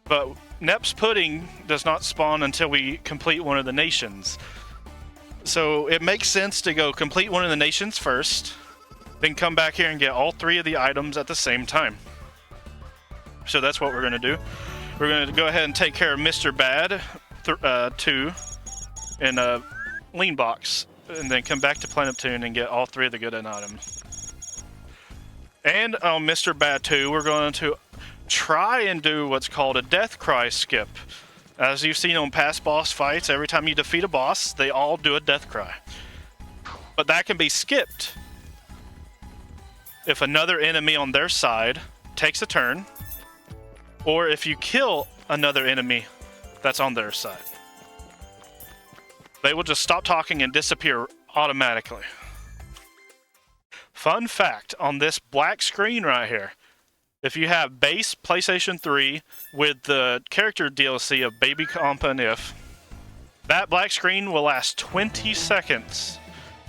but Nep's pudding does not spawn until we complete one of the nations. So it makes sense to go complete one of the nations first, then come back here and get all 3 of the items at the same time. So that's what we're going to do. We're going to go ahead and take care of Mr. Bad 2 in a lean box, and then come back to Neptunia and get all 3 of the good in items. And on Mr. Bad 2, we're going to try and do what's called a death cry skip. As you've seen on past boss fights, every time you defeat a boss, they all do a death cry. But that can be skipped if another enemy on their side takes a turn, or if you kill another enemy that's on their side. They will just stop talking and disappear automatically. Fun fact, on this black screen right here, if you have base PlayStation 3 with the character DLC of Baby Compa and If, that black screen will last 20 seconds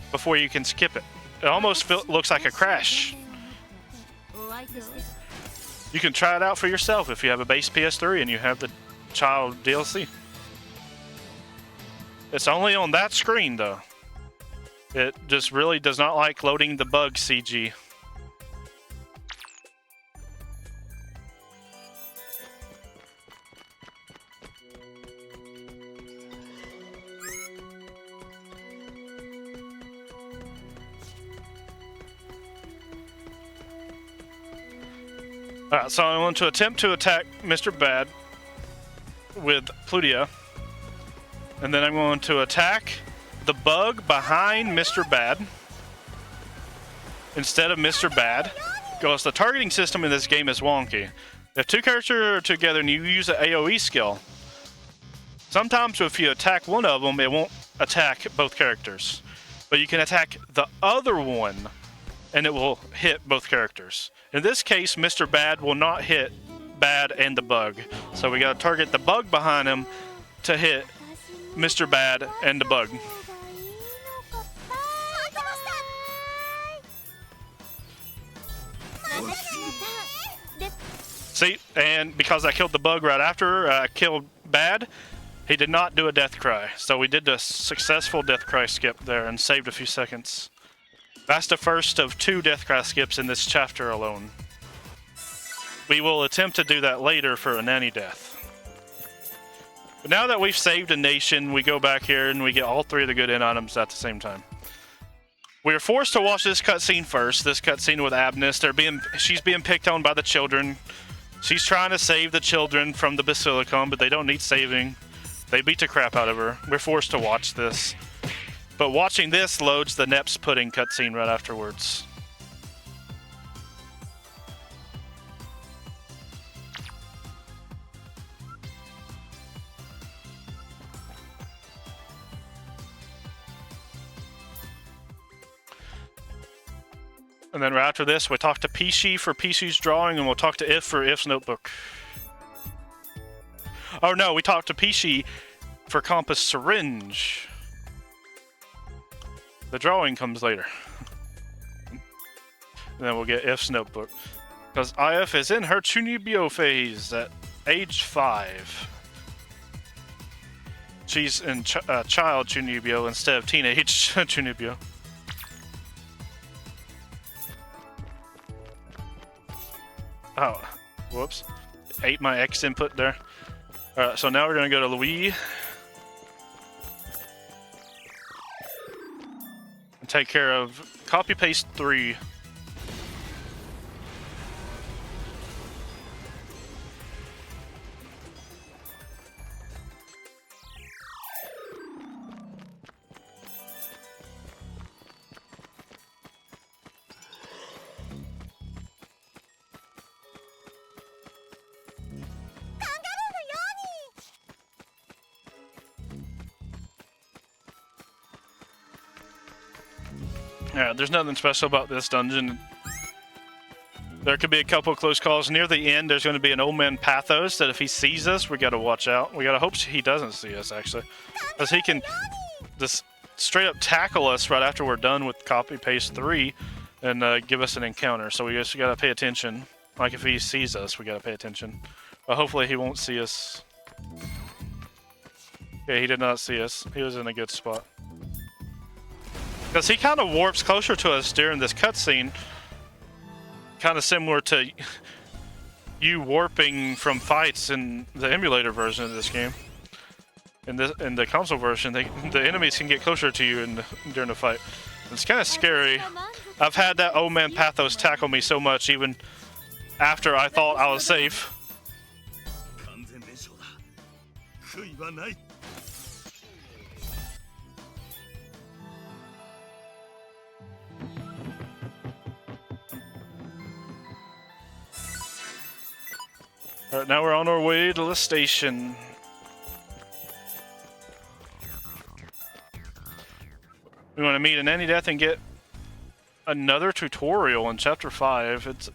before you can skip it. It almost looks like a crash. You can try it out for yourself if you have a base PS3 and you have the child DLC. It's only on that screen though. It just really does not like loading the bug CG. Alright, so I want to attempt to attack Mr. Bad with Plutia. And then I'm going to attack the bug behind Mr. Bad instead of Mr. Bad, because the targeting system in this game is wonky. If 2 characters are together and you use an AoE skill, sometimes if you attack one of them, it won't attack both characters. But you can attack the other one and it will hit both characters. In this case, Mr. Bad will not hit Bad and the bug. So we gotta target the bug behind him to hit Mr. Bad and the bug. See, and because I killed the bug right after I killed Bad, he did not do a death cry. So we did the successful death cry skip there and saved a few seconds. That's the first of 2 death cry skips in this chapter alone. We will attempt to do that later for a nanny death. But now that we've saved a nation, we go back here and we get all 3 of the good in items at the same time. We are forced to watch this cutscene first. This cutscene with Abnus. She's being picked on by the children. She's trying to save the children from the Basilicom, but they don't need saving. They beat the crap out of her. We're forced to watch this. But watching this loads the Nep's pudding cutscene right afterwards. And then right after this, we talk to Pishi for Pishi's drawing, and we'll talk to If for If's notebook. Oh no, we talk to Pishi for Compass Syringe. The drawing comes later. And then we'll get If's notebook. Because IF is in her Chunibyo phase at age 5. She's in child Chunibyo instead of teenage Chunibyo. Oh, whoops. Ate my X input there. Alright, so now we're going to go to Louis. And take care of copy paste 3. Yeah, there's nothing special about this dungeon. There could be a couple of close calls. Near the end, there's going to be an old man Pathos that if he sees us, we got to watch out. We got to hope he doesn't see us, actually. Because he can just straight up tackle us right after we're done with copy paste 3 and give us an encounter. So we just got to pay attention. Like if he sees us, we got to pay attention. But hopefully he won't see us. Yeah, he did not see us. He was in a good spot. Because he kind of warps closer to us during this cutscene. Kind of similar to you warping from fights in the emulator version of this game. In the console version, the enemies can get closer to you during the fight. It's kind of scary. I've had that old man Pathos tackle me so much, even after I thought I was safe. Alright, now we're on our way to the station. We want to meet an Death and get another tutorial in Chapter 5.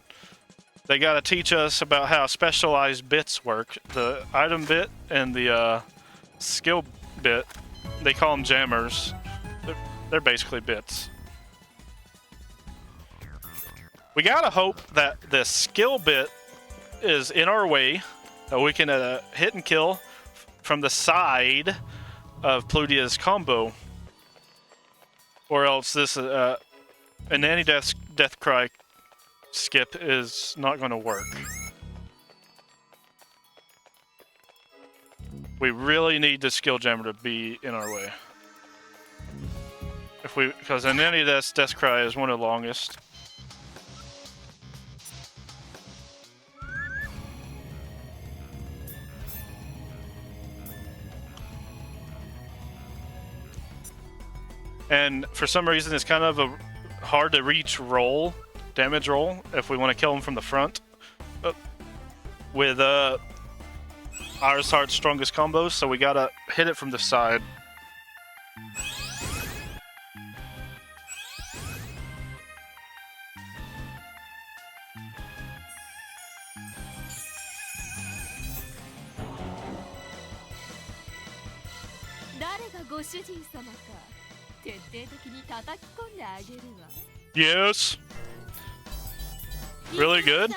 They got to teach us about how specialized bits work. The item bit and the skill bit, they call them jammers. They're basically bits. We got to hope that the skill bit is in our way, that we can hit and kill from the side of Pludia's combo, or else this an anti-death cry skip is not going to work. We really need the skill jammer to be in our way, because an anti-death cry is one of the longest. And for some reason, it's kind of a hard to reach damage roll, if we want to kill him from the front. With Irisheart's strongest combos, so we gotta hit it from the side. Yes. Really good.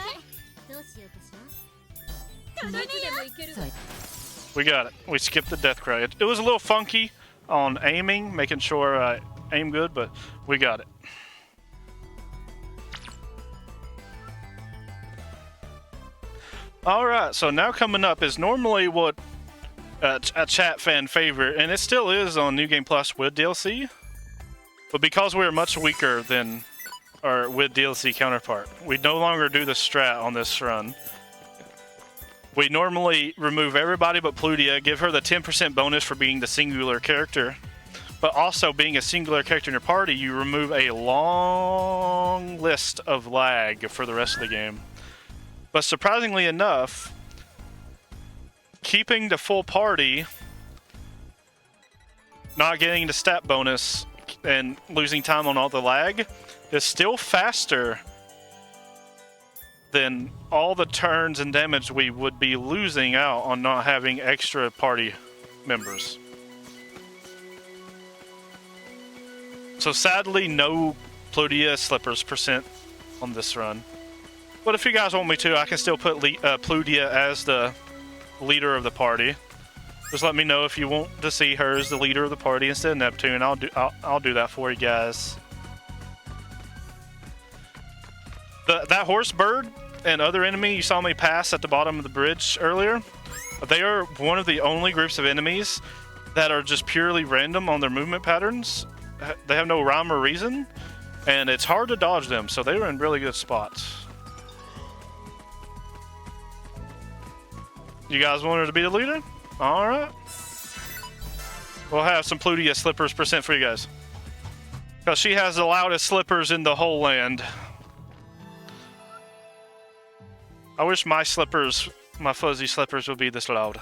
We got it. We skipped the death cry. It was a little funky on aiming, making sure I aim good, but we got it. Alright, so now coming up is normally what a chat fan favorite, and it still is on New Game Plus with DLC. But because we're much weaker than our with DLC counterpart, we no longer do the strat on this run. We normally remove everybody but Pludia, give her the 10% bonus for being the singular character. But also, being a singular character in your party, you remove a long list of lag for the rest of the game. But surprisingly enough, keeping the full party, not getting the stat bonus, and losing time on all the lag is still faster than all the turns and damage we would be losing out on not having extra party members. So sadly, no Pludia slippers % on this run. But if you guys want me to, I can still put Pludia as the leader of the party. Just let me know if you want to see her as the leader of the party instead of Neptune. I'll do that for you guys. That horse bird and other enemy you saw me pass at the bottom of the bridge earlier, they are one of the only groups of enemies that are just purely random on their movement patterns. They have no rhyme or reason, and it's hard to dodge them, so they were in really good spots. You guys want her to be the leader? Alright. We'll have some Pludia slippers % for you guys. Because she has the loudest slippers in the whole land. I wish my slippers, my fuzzy slippers, would be this loud.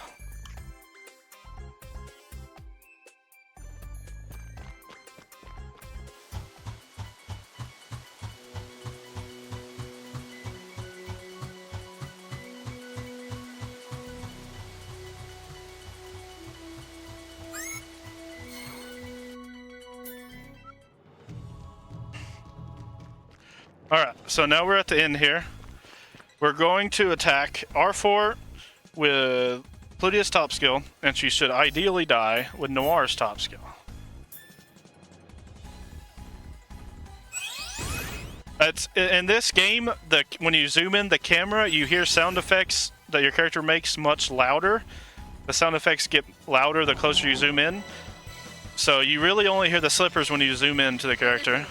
Alright, so now we're at the end here. We're going to attack R4 with Pludia's top skill, and she should ideally die with Noir's top skill. It's, in this game, when you zoom in the camera, you hear sound effects that your character makes much louder. The sound effects get louder the closer you zoom in. So you really only hear the slippers when you zoom in to the character.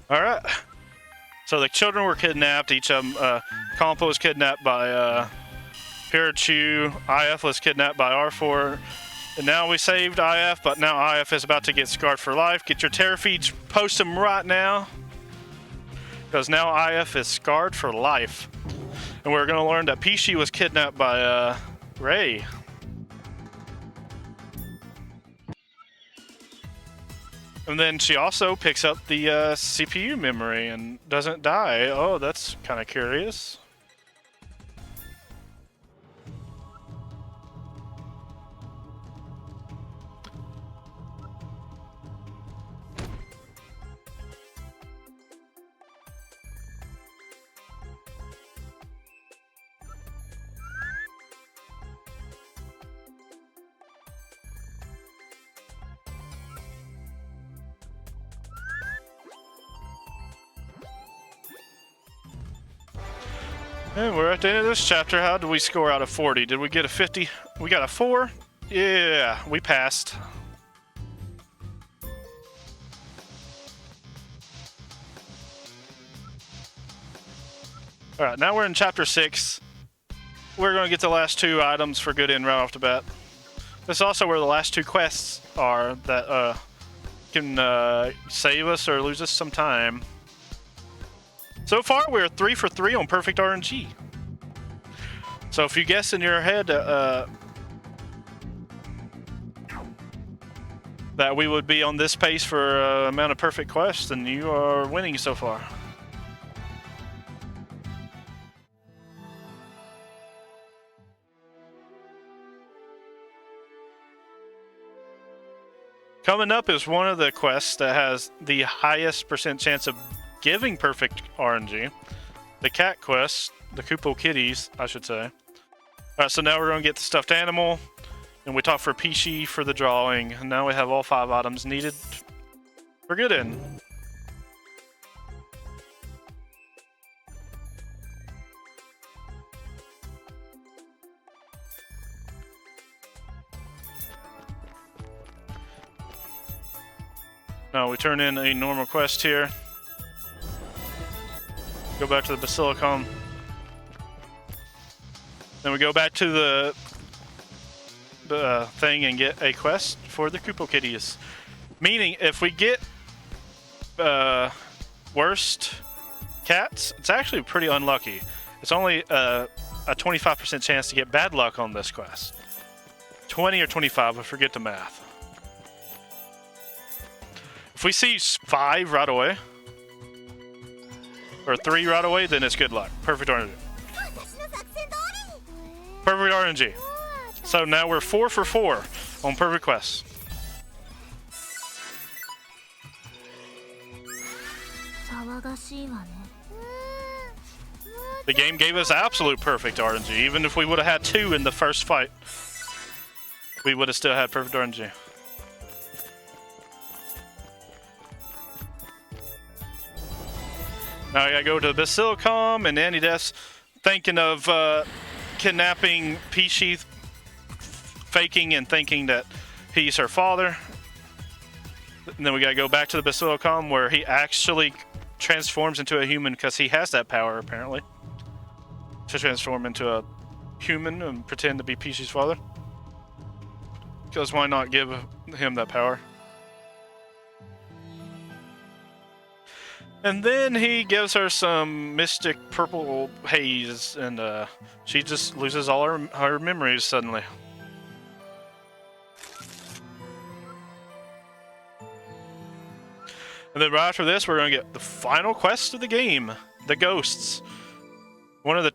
Alright. So the children were kidnapped. Each of them, Compa was kidnapped by Pirachu. IF was kidnapped by R4. And now we saved IF, but now IF is about to get scarred for life. Get your terror feeds, post them right now. Because now IF is scarred for life. And we're going to learn that Pishi was kidnapped by Ray. And then she also picks up the CPU memory and doesn't die. Oh, that's kind of curious. And we're at the end of this chapter. How did we score out of 40? Did we get a 50? We got a 4? Yeah, we passed. Alright, now we're in chapter 6. We're going to get the last 2 items for good end right off the bat. This is also where the last 2 quests are that can save us or lose us some time. So far, we're 3 for 3 on perfect RNG. So if you guess in your head that we would be on this pace for amount of perfect quests, then you are winning so far. Coming up is one of the quests that has the highest % chance of giving perfect RNG. The cat quest, the Koopo Kitties, I should say. Alright, so now we're going to get the stuffed animal, and we talk for Pishi for the drawing, and now we have all 5 items needed for good end. Now we turn in a normal quest here. Go back to the Basilicom. Then we go back to the thing and get a quest for the Koopo Kitties. Meaning, if we get worst cats, it's actually pretty unlucky. It's only a 25% chance to get bad luck on this quest. 20 or 25, I forget the math. If we see 5 right away, or 3 right away, then it's good luck. Perfect RNG. Perfect RNG. So now we're 4 for 4 on perfect quests. The game gave us absolute perfect RNG. Even if we would have had 2 in the first fight, we would have still had perfect RNG. Now I gotta go to Basilicom and Andy-Death's thinking of kidnapping Pishi, faking and thinking that he's her father. And then we gotta go back to the Basilicom where he actually transforms into a human because he has that power apparently. To transform into a human and pretend to be Pishi's father. Because why not give him that power? And then he gives her some mystic purple haze, and she just loses all her memories suddenly. And then right after this, we're going to get the final quest of the game, the Ghosts. One of the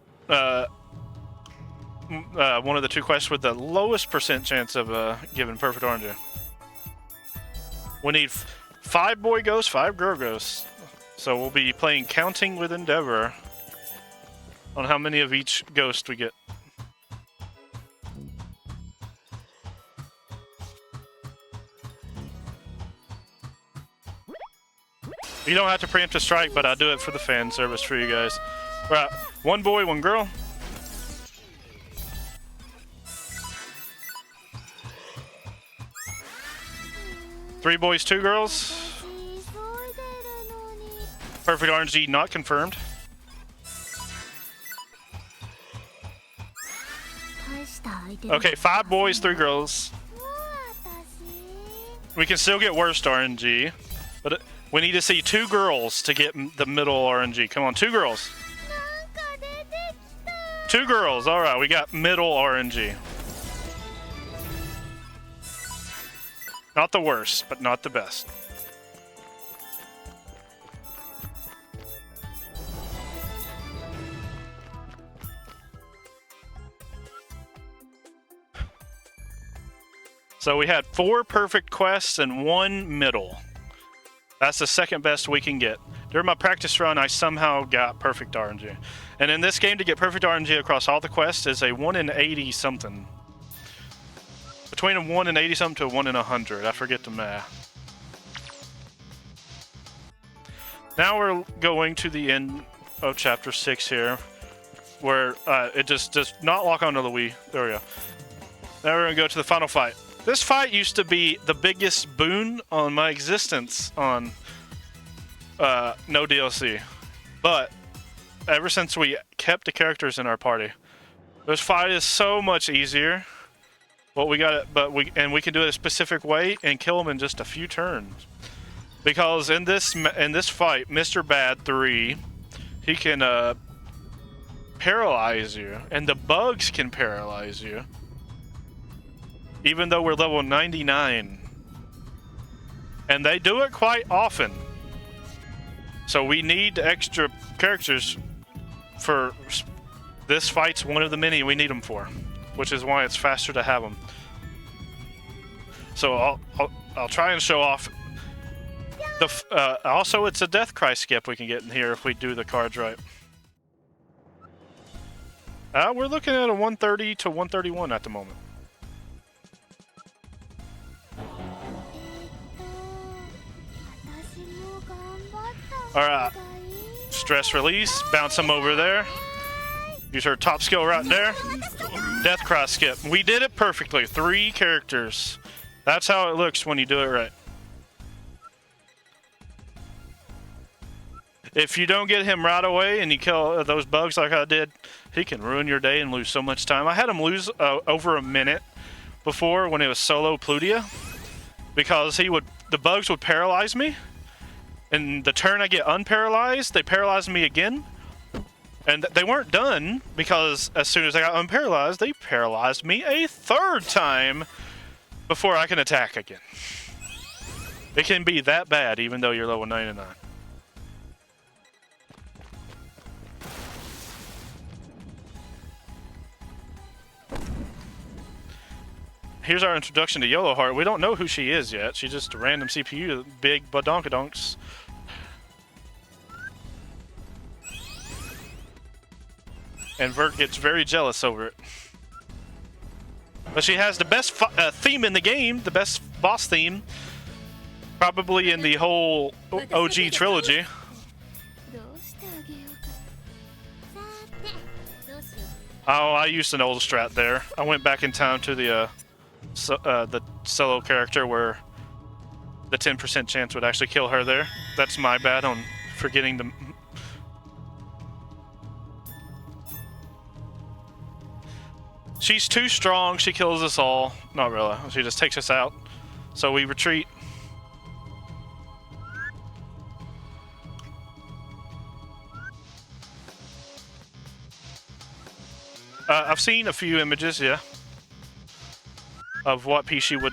2 quests with the lowest % chance of giving perfect RNG. We need 5 boy ghosts, 5 girl ghosts. So we'll be playing Counting with Endeavor on how many of each ghost we get. You don't have to preempt a strike, but I do it for the fan service for you guys. Right, 1 boy, 1 girl. Three boys, 2 girls. Perfect RNG not confirmed. Okay, 5 boys, 3 girls. We can still get worst RNG, but we need to see 2 girls to get the middle RNG. Come on, 2 girls. 2 girls. All right, we got middle RNG. Not the worst, but not the best. So we had 4 perfect quests and 1 middle. That's the second best we can get. During my practice run, I somehow got perfect RNG. And in this game, to get perfect RNG across all the quests is a 1 in 80 something. Between a 1 in 80 something to a 1 in 100. I forget the math. Now we're going to the end of chapter 6 here, where it just does not lock onto the Wii. There we go. Now we're going to go to the final fight. This fight used to be the biggest boon on my existence on noDLC, but ever since we kept the characters in our party, this fight is so much easier. But we can do it a specific way and kill them in just a few turns, because in this fight, Mr. Bad 3, he can paralyze you, and the bugs can paralyze you. Even though we're level 99. And they do it quite often. So we need extra characters for this fight's one of the many we need them for, which is why it's faster to have them. So I'll try and show off. Also, it's a death cry skip we can get in here if we do the cards right. We're looking at a 130 to 131 at the moment. Alright, stress release, bounce him over there. Use her top skill right there. Death cry skip. We did it perfectly. 3 characters. That's how it looks when you do it right. If you don't get him right away and you kill those bugs like I did, he can ruin your day and lose so much time. I had him lose over a minute before when it was solo Plutia, because the bugs would paralyze me. And the turn I get unparalyzed, they paralyzed me again. And they weren't done, because as soon as I got unparalyzed, they paralyzed me a 3rd time before I can attack again. It can be that bad, even though you're level 99. Here's our introduction to Yellowheart. We don't know who she is yet. She's just a random CPU, big badonkadonks. And Vert gets very jealous over it. But she has the best theme in the game, the best boss theme, probably in the whole OG trilogy. Oh, I used an old strat there. I went back in time to the solo character where the 10% chance would actually kill her there. That's my bad on forgetting the... She's too strong. She kills us all. Not really. She just takes us out. So we retreat. I've seen a few images, yeah, of what Pishi would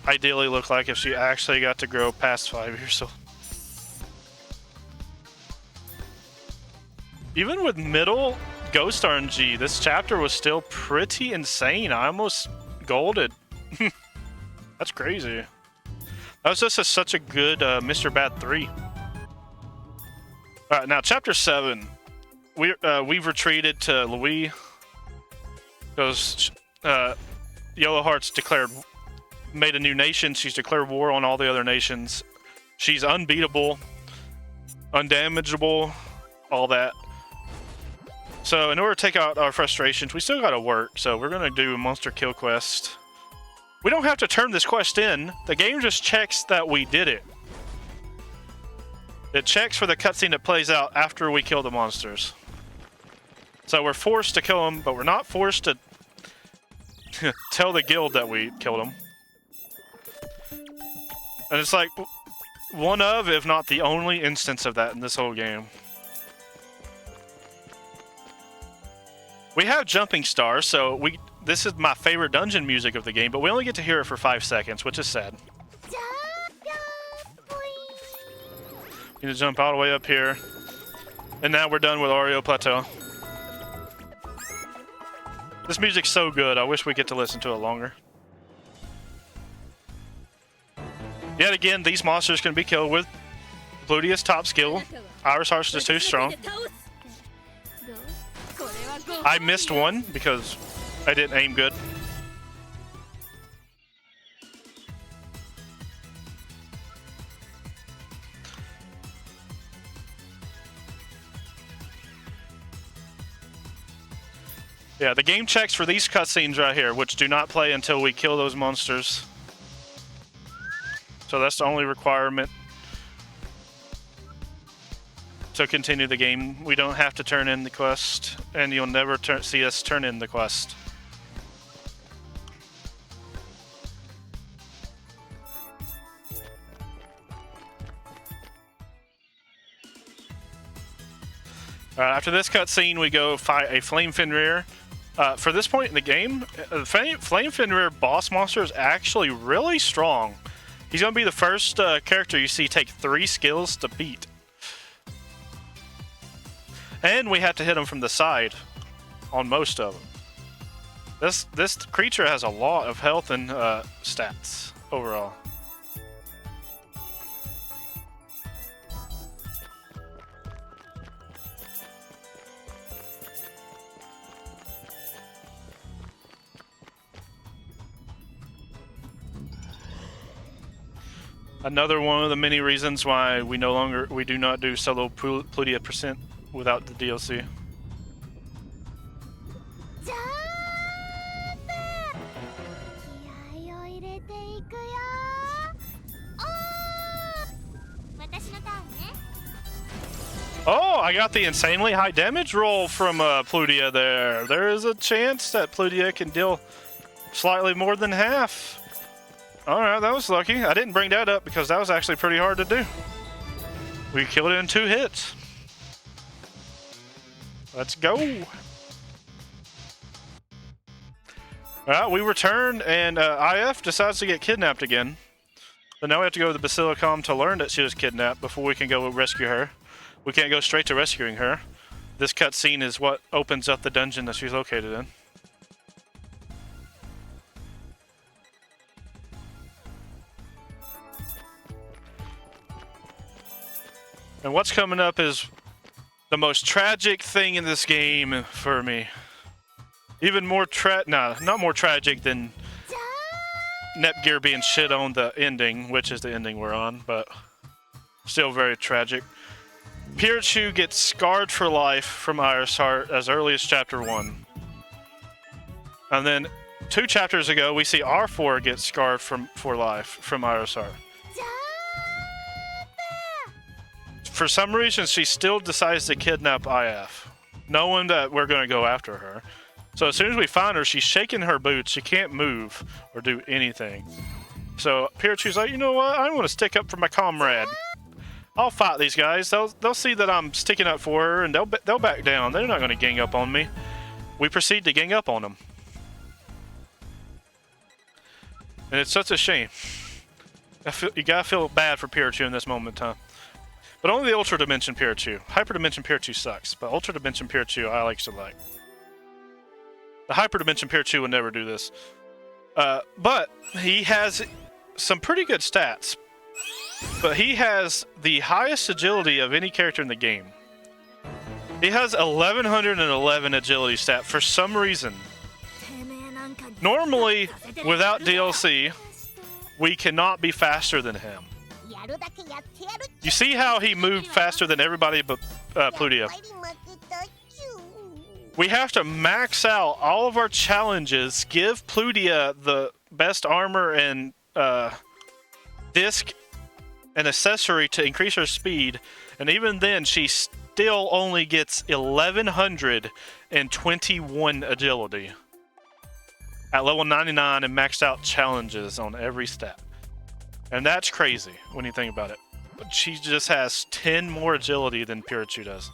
ideally look like if she actually got to grow past 5 years old. Even with middle Ghost RNG, this chapter was still pretty insane. I almost golded. That's crazy. That was just such a good Mr. Bad 3. Alright, now chapter 7. We've retreated to Louis. Because Yellow Heart's made a new nation. She's declared war on all the other nations. She's unbeatable, undamageable, all that. So in order to take out our frustrations, we still gotta work. So we're gonna do a monster kill quest. We don't have to turn this quest in. The game just checks that we did it. It checks for the cutscene that plays out after we kill the monsters. So we're forced to kill them, but we're not forced to tell the guild that we killed them. And it's like one of, if not the only instance of that in this whole game. We have jumping stars, so this is my favorite dungeon music of the game, but we only get to hear it for 5 seconds, which is sad. You need to jump all the way up here. And now we're done with Oreo Plateau. This music's so good, I wish we get to listen to it longer. Yet again, these monsters can be killed with Pludia's top skill. Iris Heart's just too strong. I missed one because I didn't aim good. Yeah, the game checks for these cutscenes right here, which do not play until we kill those monsters. So that's the only requirement to continue the game. We don't have to turn in the quest, and you'll never see us turn in the quest. After this cutscene, we go fight a Flame Fenrir. For this point in the game, Flame Fenrir boss monster is actually really strong. He's going to be the first character you see take 3 skills to beat. And we have to hit him from the side on most of them. This creature has a lot of health and stats overall. Another one of the many reasons why we do not do solo Plutia percent without the DLC. Oh, I got the insanely high damage roll from Plutia there. There is a chance that Plutia can deal slightly more than half. Alright, that was lucky. I didn't bring that up because that was actually pretty hard to do. We killed it in 2 hits. Let's go. Alright, we return and IF decides to get kidnapped again. So now we have to go to the Basilicom to learn that she was kidnapped before we can go rescue her. We can't go straight to rescuing her. This cutscene is what opens up the dungeon that she's located in. And what's coming up is the most tragic thing in this game for me. Even more not more tragic than Nepgear being shit on the ending, which is the ending we're on, but still very tragic. Pikachu gets scarred for life from Iris Heart as early as chapter 1. And then 2 chapters ago, we see R4 get scarred for life from Iris Heart. For some reason, she still decides to kidnap IF, knowing that we're going to go after her. So as soon as we find her, she's shaking her boots. She can't move or do anything. So Pikachu's like, you know what? I want to stick up for my comrade. I'll fight these guys. They'll see that I'm sticking up for her, and they'll back down. They're not going to gang up on me. We proceed to gang up on them. And it's such a shame. You gotta feel bad for Pikachu in this moment, huh? But only the Ultra Dimension Pikachu. Hyperdimension Pikachu sucks, but Ultra Dimension Pikachu I actually like. The Hyperdimension Pikachu would never do this. But he has some pretty good stats. But he has the highest agility of any character in the game. He has 1111 agility stat for some reason. Normally, without DLC, we cannot be faster than him. You see how he moved faster than everybody but Plutia? We have to max out all of our challenges, give Plutia the best armor and disc and accessory to increase her speed, and even then she still only gets 1121 agility at level 99 and maxed out challenges on every stat. And that's crazy when you think about it. But she just has 10 more agility than Pikachu does.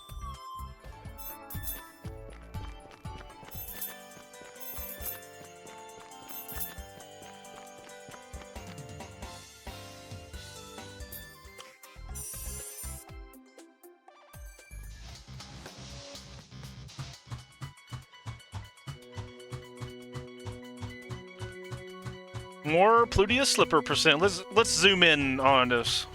More Plutia slipper percent. Let's zoom in on this.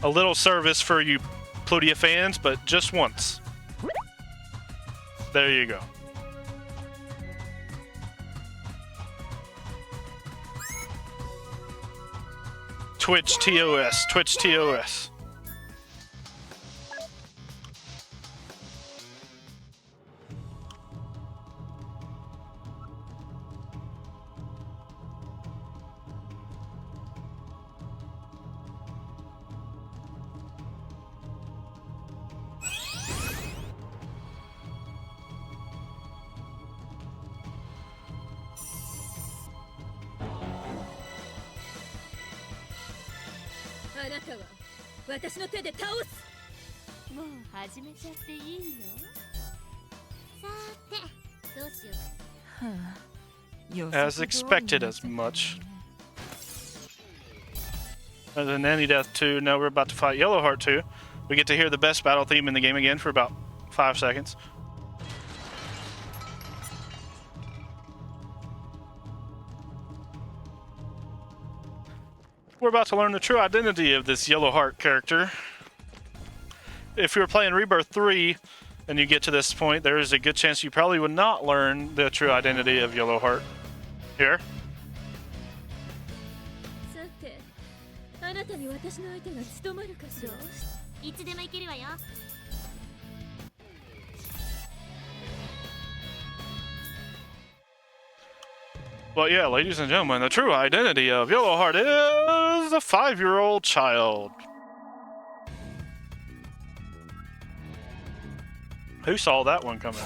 A little service for you Plutia fans, but just once. There you go. Twitch TOS, Twitch TOS. As expected as much. And then Nanny Death 2, now we're about to fight Yellowheart 2. We get to hear the best battle theme in the game again for about 5 seconds. We're about to learn the true identity of this Yellowheart character. If you were playing Rebirth 3 and you get to this point, there is a good chance you probably would not learn the true identity of Yellowheart. Here. Well, yeah, ladies and gentlemen, the true identity of Yellowheart is a 5-year-old child. Who saw that one coming?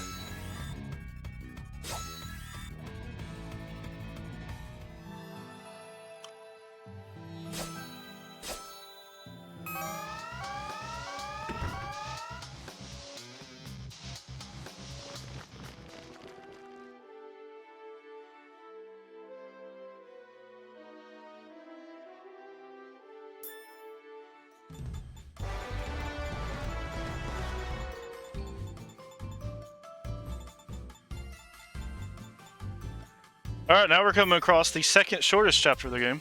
Alright, now we're coming across the second shortest chapter of the game.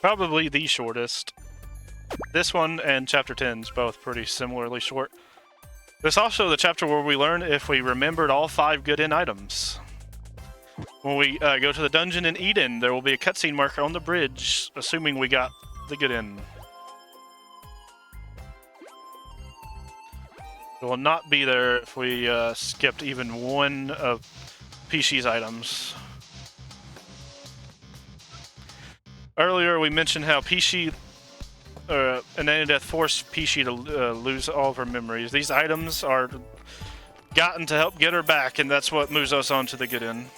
Probably the shortest. This one and chapter 10 is both pretty similarly short. This is also the chapter where we learn if we remembered all 5 good in items. When we go to the dungeon in Eden, there will be a cutscene marker on the bridge, assuming we got the good in. It will not be there if we skipped even one of Pishi's items. Earlier we mentioned how Pishi and Nanny-Death forced Pishi to lose all of her memories. These items are gotten to help get her back, and that's what moves us on to the good end.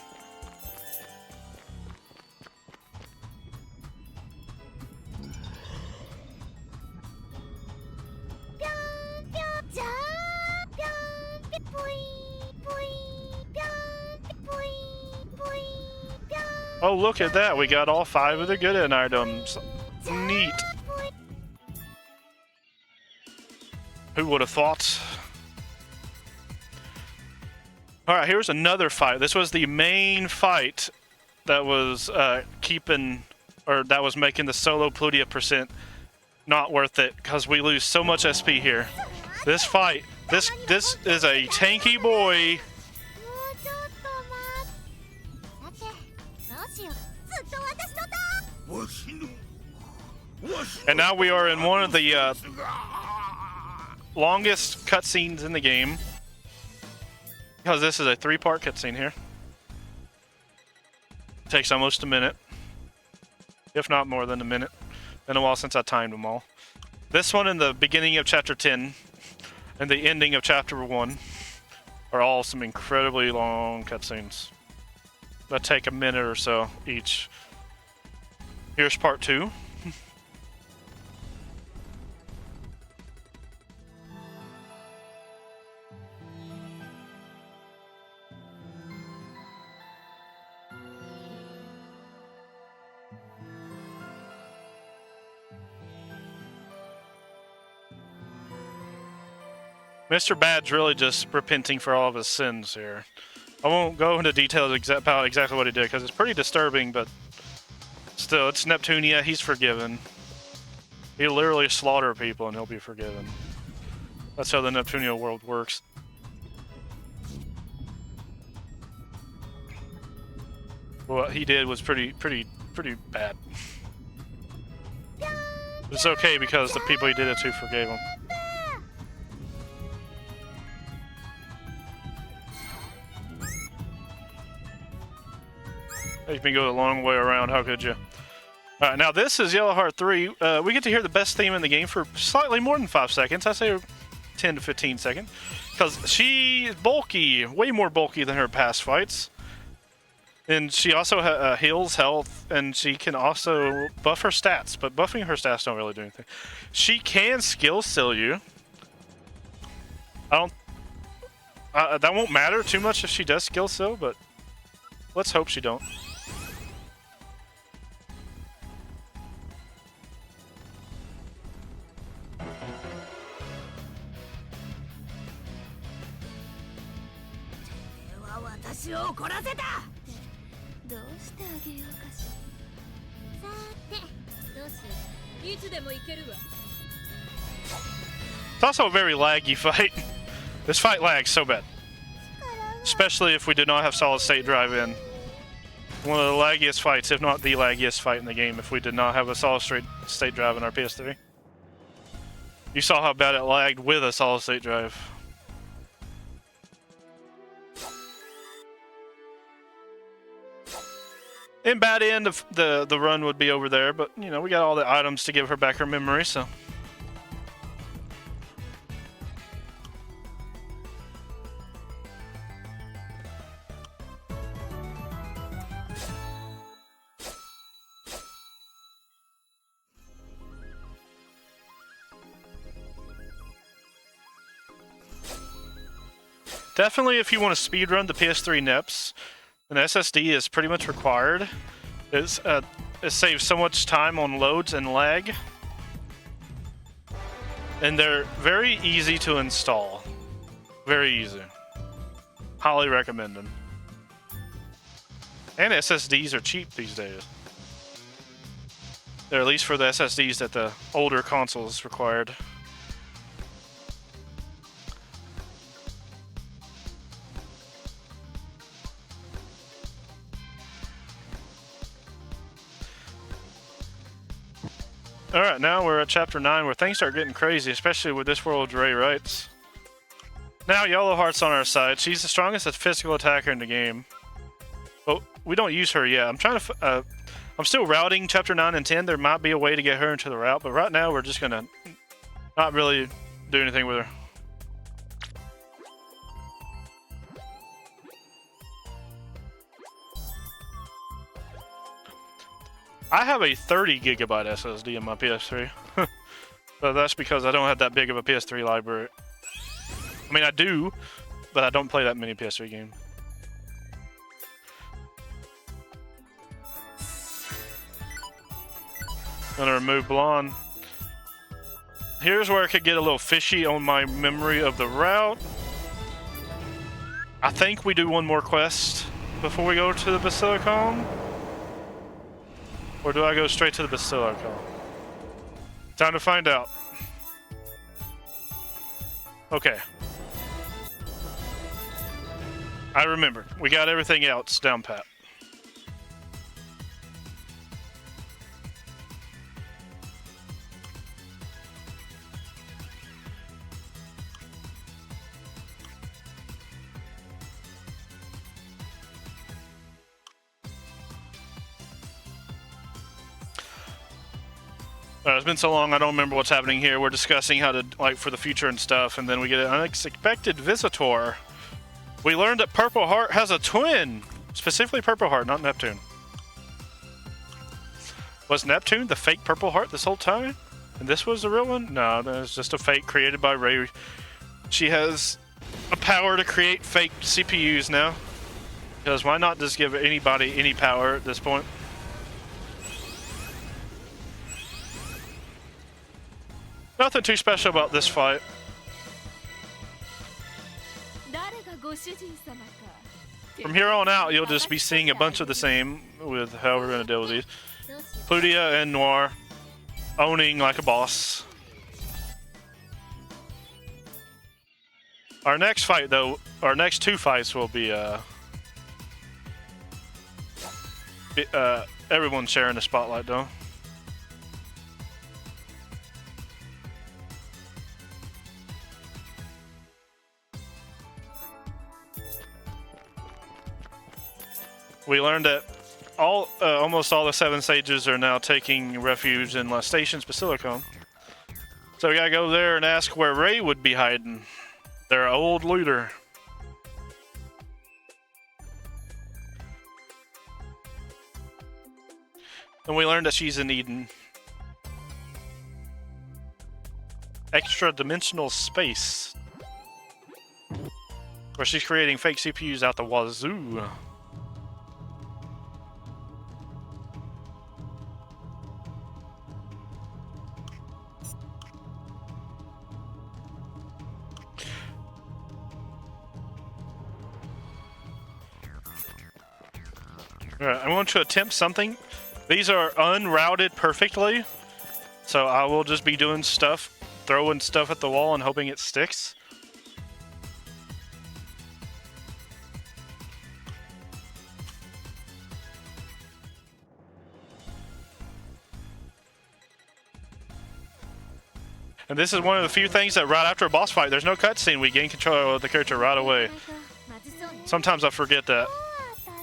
Oh, look at that. We got all 5 of the good end items. Neat. Who would have thought? Alright, here's another fight. This was the main fight that was that was making the solo Plutia percent not worth it, because we lose so much SP here. This fight, this is a tanky boy. And now we are in one of the longest cutscenes in the game, because this is a 3-part cutscene here. It takes almost a minute, if not more than a minute. Been a while since I timed them all. This one in the beginning of chapter 10 and the ending of chapter 1 are all some incredibly long cutscenes that take a minute or so each. Here's part 2. Mr. Bad's really just repenting for all of his sins here. I won't go into details about exactly what he did, because it's pretty disturbing, but still, it's Neptunia. He's forgiven. He'll literally slaughter people and he'll be forgiven. That's how the Neptunia world works. What he did was pretty bad. It's okay because the people he did it to forgave him. You can go a long way around, how could you? Alright, now this is Yellow Heart 3. We get to hear the best theme in the game for slightly more than 5 seconds. I say 10 to 15 seconds. Because she's bulky, way more bulky than her past fights. And she also heals health, and she can also buff her stats. But buffing her stats don't really do anything. She can skill seal you. That won't matter too much if she does skill seal, but let's hope she don't. It's also a very laggy fight. This fight lags so bad. Especially if we did not have solid state drive in. One of the laggiest fights, if not the laggiest fight in the game, if we did not have a solid state drive in our PS3. You saw how bad it lagged with a solid state drive. In bad end, the run would be over there, but you know, we got all the items to give her back her memory, so. Definitely, if you want to speedrun the PS3 NEPs, an SSD is pretty much required. It saves so much time on loads and lag. And they're very easy to install. Very easy. Highly recommend them. And SSDs are cheap these days. They're at least for the SSDs that the older consoles required. Alright, now we're at Chapter 9 where things start getting crazy, especially with this world's Ray rights. Now Yellow Heart's on our side. She's the strongest physical attacker in the game. But we don't use her yet. I'm still routing Chapter 9 and 10. There might be a way to get her into the route, but right now we're just gonna not really do anything with her. I have a 30 gigabyte SSD in my PS3. So that's because I don't have that big of a PS3 library. I mean, I do, but I don't play that many PS3 games. Gonna remove Blonde. Here's where it could get a little fishy on my memory of the route. I think we do one more quest before we go to the Basilicom. Or do I go straight to the Basilicom? Time to find out. Okay. I remember. We got everything else down pat. It's been so long, I don't remember what's happening here. We're discussing how to, like, for the future and stuff, and then we get an unexpected visitor. We learned that Purple Heart has a twin! Specifically Purple Heart, not Neptune. Was Neptune the fake Purple Heart this whole time? And this was the real one? No, that's just a fake created by Ray. She has a power to create fake CPUs now. Because why not just give anybody any power at this point? Nothing too special about this fight. From here on out, you'll just be seeing a bunch of the same with how we're going to deal with these. Plutia and Noir owning like a boss. Our next fight, though, our next two fights will be everyone sharing the spotlight, though. We learned that almost all the 7 sages are now taking refuge in La Station's Basilicom. So we gotta go there and ask where Ray would be hiding. Their old leader. And we learned that she's in Eden. Extra-dimensional space. Where she's creating fake CPUs out the wazoo. Alright, I want to attempt something. These are unrouted perfectly, so I will just be doing stuff, throwing stuff at the wall and hoping it sticks. And this is one of the few things that right after a boss fight, there's no cutscene, we gain control of the character right away. Sometimes I forget that.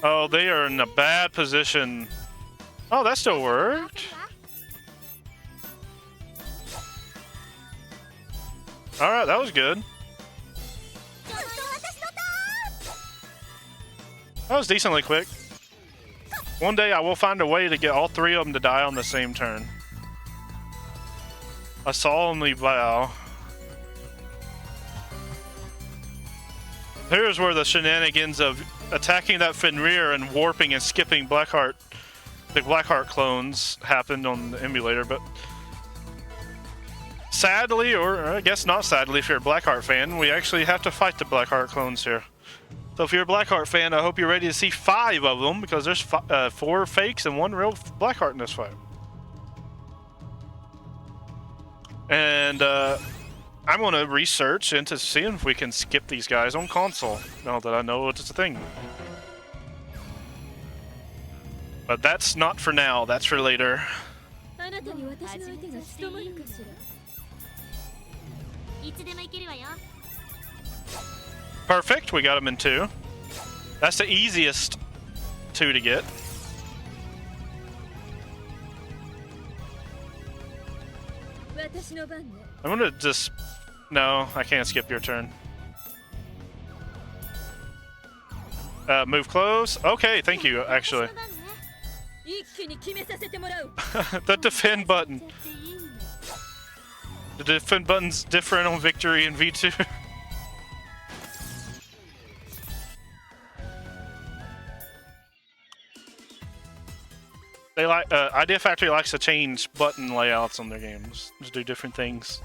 Oh, they are in a bad position. Oh, that still worked. Alright, that was good. That was decently quick. One day I will find a way to get all 3 of them to die on the same turn. I solemnly vow. Here's where the shenanigans of attacking that VIIR and warping and skipping Blackheart, the Blackheart clones happened on the emulator, but sadly, or I guess not sadly if you're a Blackheart fan, we actually have to fight the Blackheart clones here. So if you're a Blackheart fan, I hope you're ready to see 5 of them, because there's 4 fakes and 1 real Blackheart in this fight. And I'm going to research into seeing if we can skip these guys on console, now that I know it's a thing. But that's not for now, that's for later. Perfect, we got him in 2. That's the easiest 2 to get. I'm gonna just... No, I can't skip your turn. Move close. Okay, thank you, actually. The defend button. The defend button's different on Victory and V2. They like Idea Factory likes to change button layouts on their games to do different things.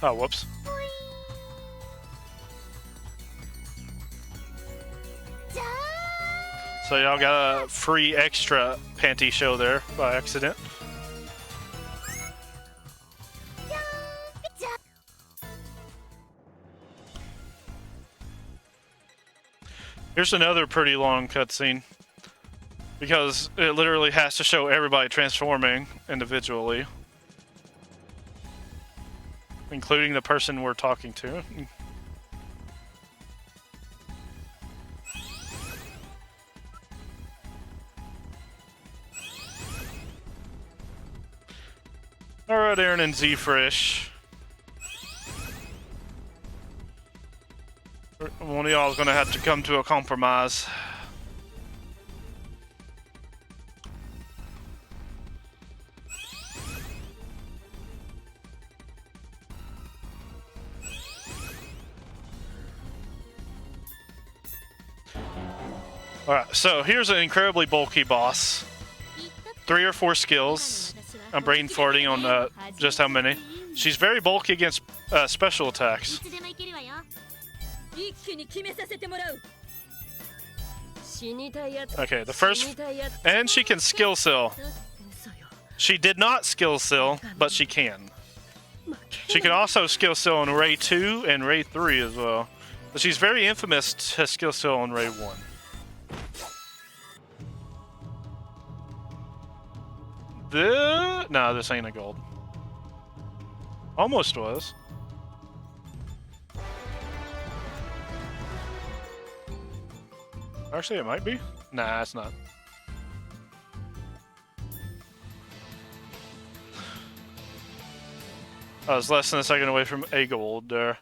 Oh, whoops. So y'all got a free extra panty show there by accident. Here's another pretty long cutscene because it literally has to show everybody transforming individually, including the person we're talking to. Alright, Aaron and Z-Fresh. One of y'all is going to have to come to a compromise. Alright, so here's an incredibly bulky boss. 3 or 4 skills. I'm brain farting on just how many. She's very bulky against special attacks. Okay, the first... And she can skill seal. She did not skill seal, but she can. She can also skill seal on Ray 2 and Ray 3 as well. But she's very infamous to skill seal on Ray 1. No, this ain't a gold. Almost was. Actually, it might be. Nah, it's not. I was less than a second away from a gold there.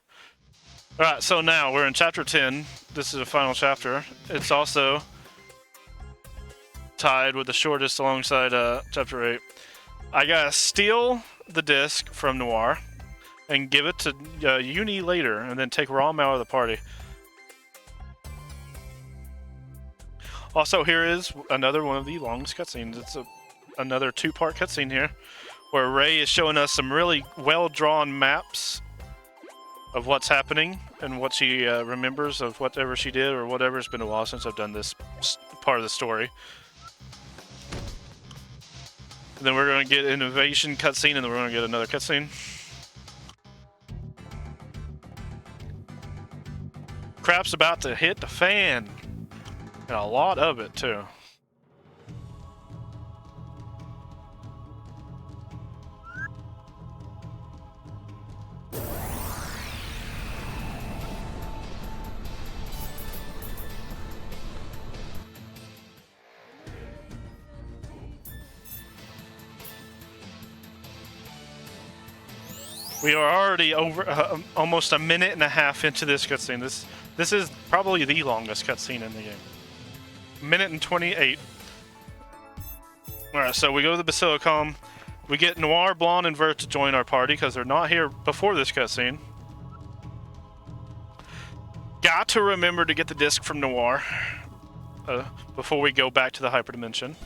Alright, so now we're in chapter 10. This is the final chapter. It's also tied with the shortest alongside chapter 8. I gotta steal the disc from Noir and give it to Uni later, and then take Rom out of the party. Also, here is another one of the longest cutscenes. It's another 2-part cutscene here, where Ray is showing us some really well-drawn maps of what's happening and what she remembers of whatever she did or whatever. It's been a while since I've done this part of the story. And then we're going to get an innovation cutscene, and then we're going to get another cutscene. Crap's about to hit the fan. And a lot of it, too. We are already over almost a minute and a half into this cutscene. This is probably the longest cutscene in the game. Minute and 28. Alright, so we go to the Basilicom. We get Noir, Blonde, and Vert to join our party because they're not here before this cutscene. Got to remember to get the disc from Noir before we go back to the Hyperdimension.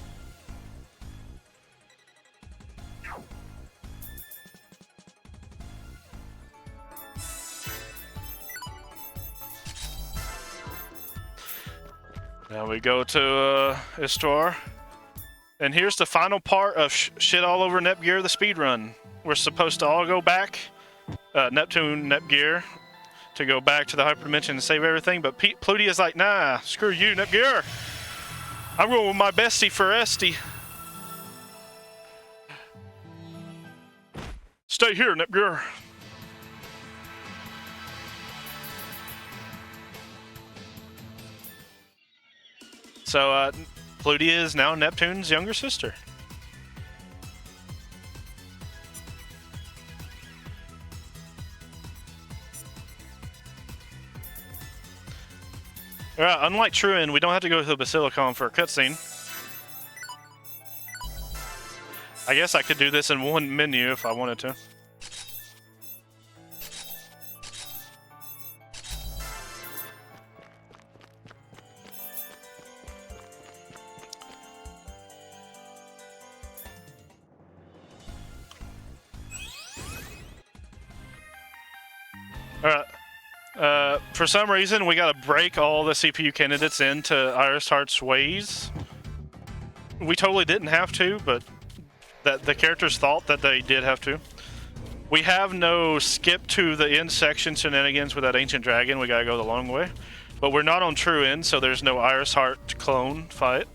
Now we go to Istor. And here's the final part of Shit All Over Nepgear, the speedrun. We're supposed to all go back, Neptune, Nepgear, to go back to the Hyperdimension and save everything, but Plutia's like, nah, screw you, Nepgear. I'm going with my bestie for Esty. Stay here, Nepgear. So, Plutia is now Neptune's younger sister. Alright, unlike Truan, we don't have to go to the Basilicom for a cutscene. I guess I could do this in one menu if I wanted to. Alright. For some reason, we gotta break all the CPU candidates into Iris Heart's ways. We totally didn't have to, but that the characters thought that they did have to. We have no skip to the end section shenanigans with that ancient dragon. We gotta go the long way. But we're not on true end, so there's no Iris Heart clone fight.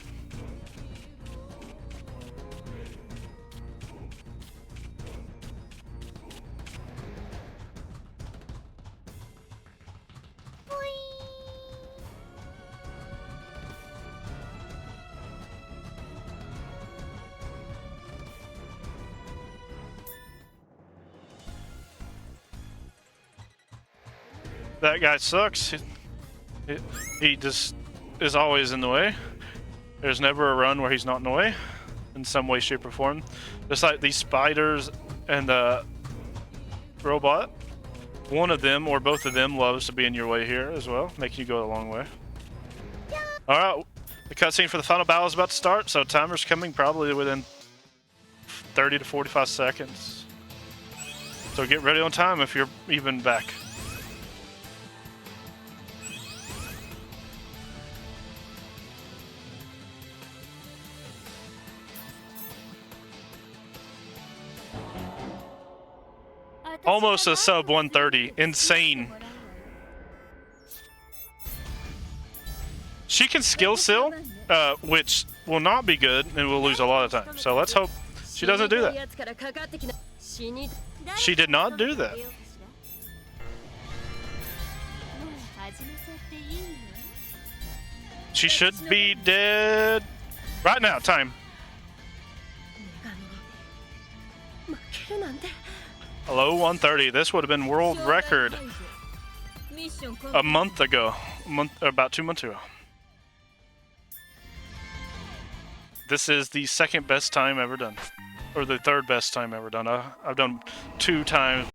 That guy sucks. He just is always in the way. There's never a run where he's not in the way, in some way, shape, or form. Just like these spiders and the robot. One of them, or both of them, loves to be in your way here as well, making you go a long way. Alright, the cutscene for the final battle is about to start, so timer's coming probably within 30 to 45 seconds. So get ready on time if you're even back. Almost a sub 130. Insane. She can skill seal, which will not be good, and we'll lose a lot of time. So let's hope she doesn't do that. She did not do that. She should be dead right now. Time. Hello, 130. This would have been world record a month ago. About 2 months ago. This is the second best time ever done. Or the third best time ever done. I've done 2 times.